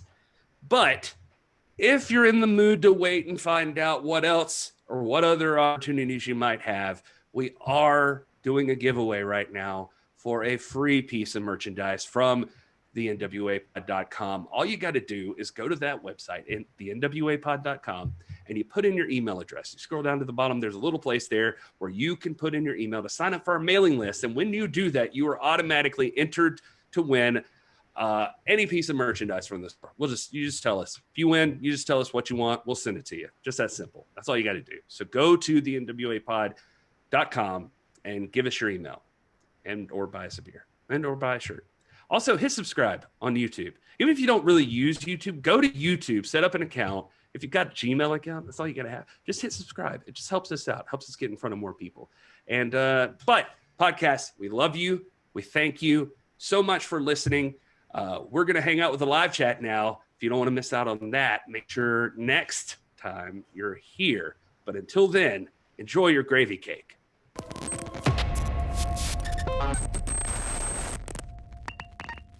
if you're in the mood to wait and find out what else or what other opportunities you might have, we are doing a giveaway right now for a free piece of merchandise from the NWApod.com. All you got to do is go to that website, the NWApod.com, and you put in your email address. You scroll down to the bottom, there's a little place there where you can put in your email to sign up for our mailing list. And when you do that, you are automatically entered to win any piece of merchandise from this store. You just tell us. If you win, you just tell us what you want. We'll send it to you. Just that simple. That's all you got to do. So go to the NWApod.com and give us your email or buy us a beer or buy a shirt. Also, hit subscribe on YouTube. Even if you don't really use YouTube, go to YouTube, set up an account. If you've got a Gmail account, that's all you got to have. Just hit subscribe. It just helps us out, helps us get in front of more people. And but podcast, we love you. We thank you so much for listening. We're going to hang out with the live chat now. If you don't want to miss out on that, make sure next time you're here. But until then, enjoy your gravy cake.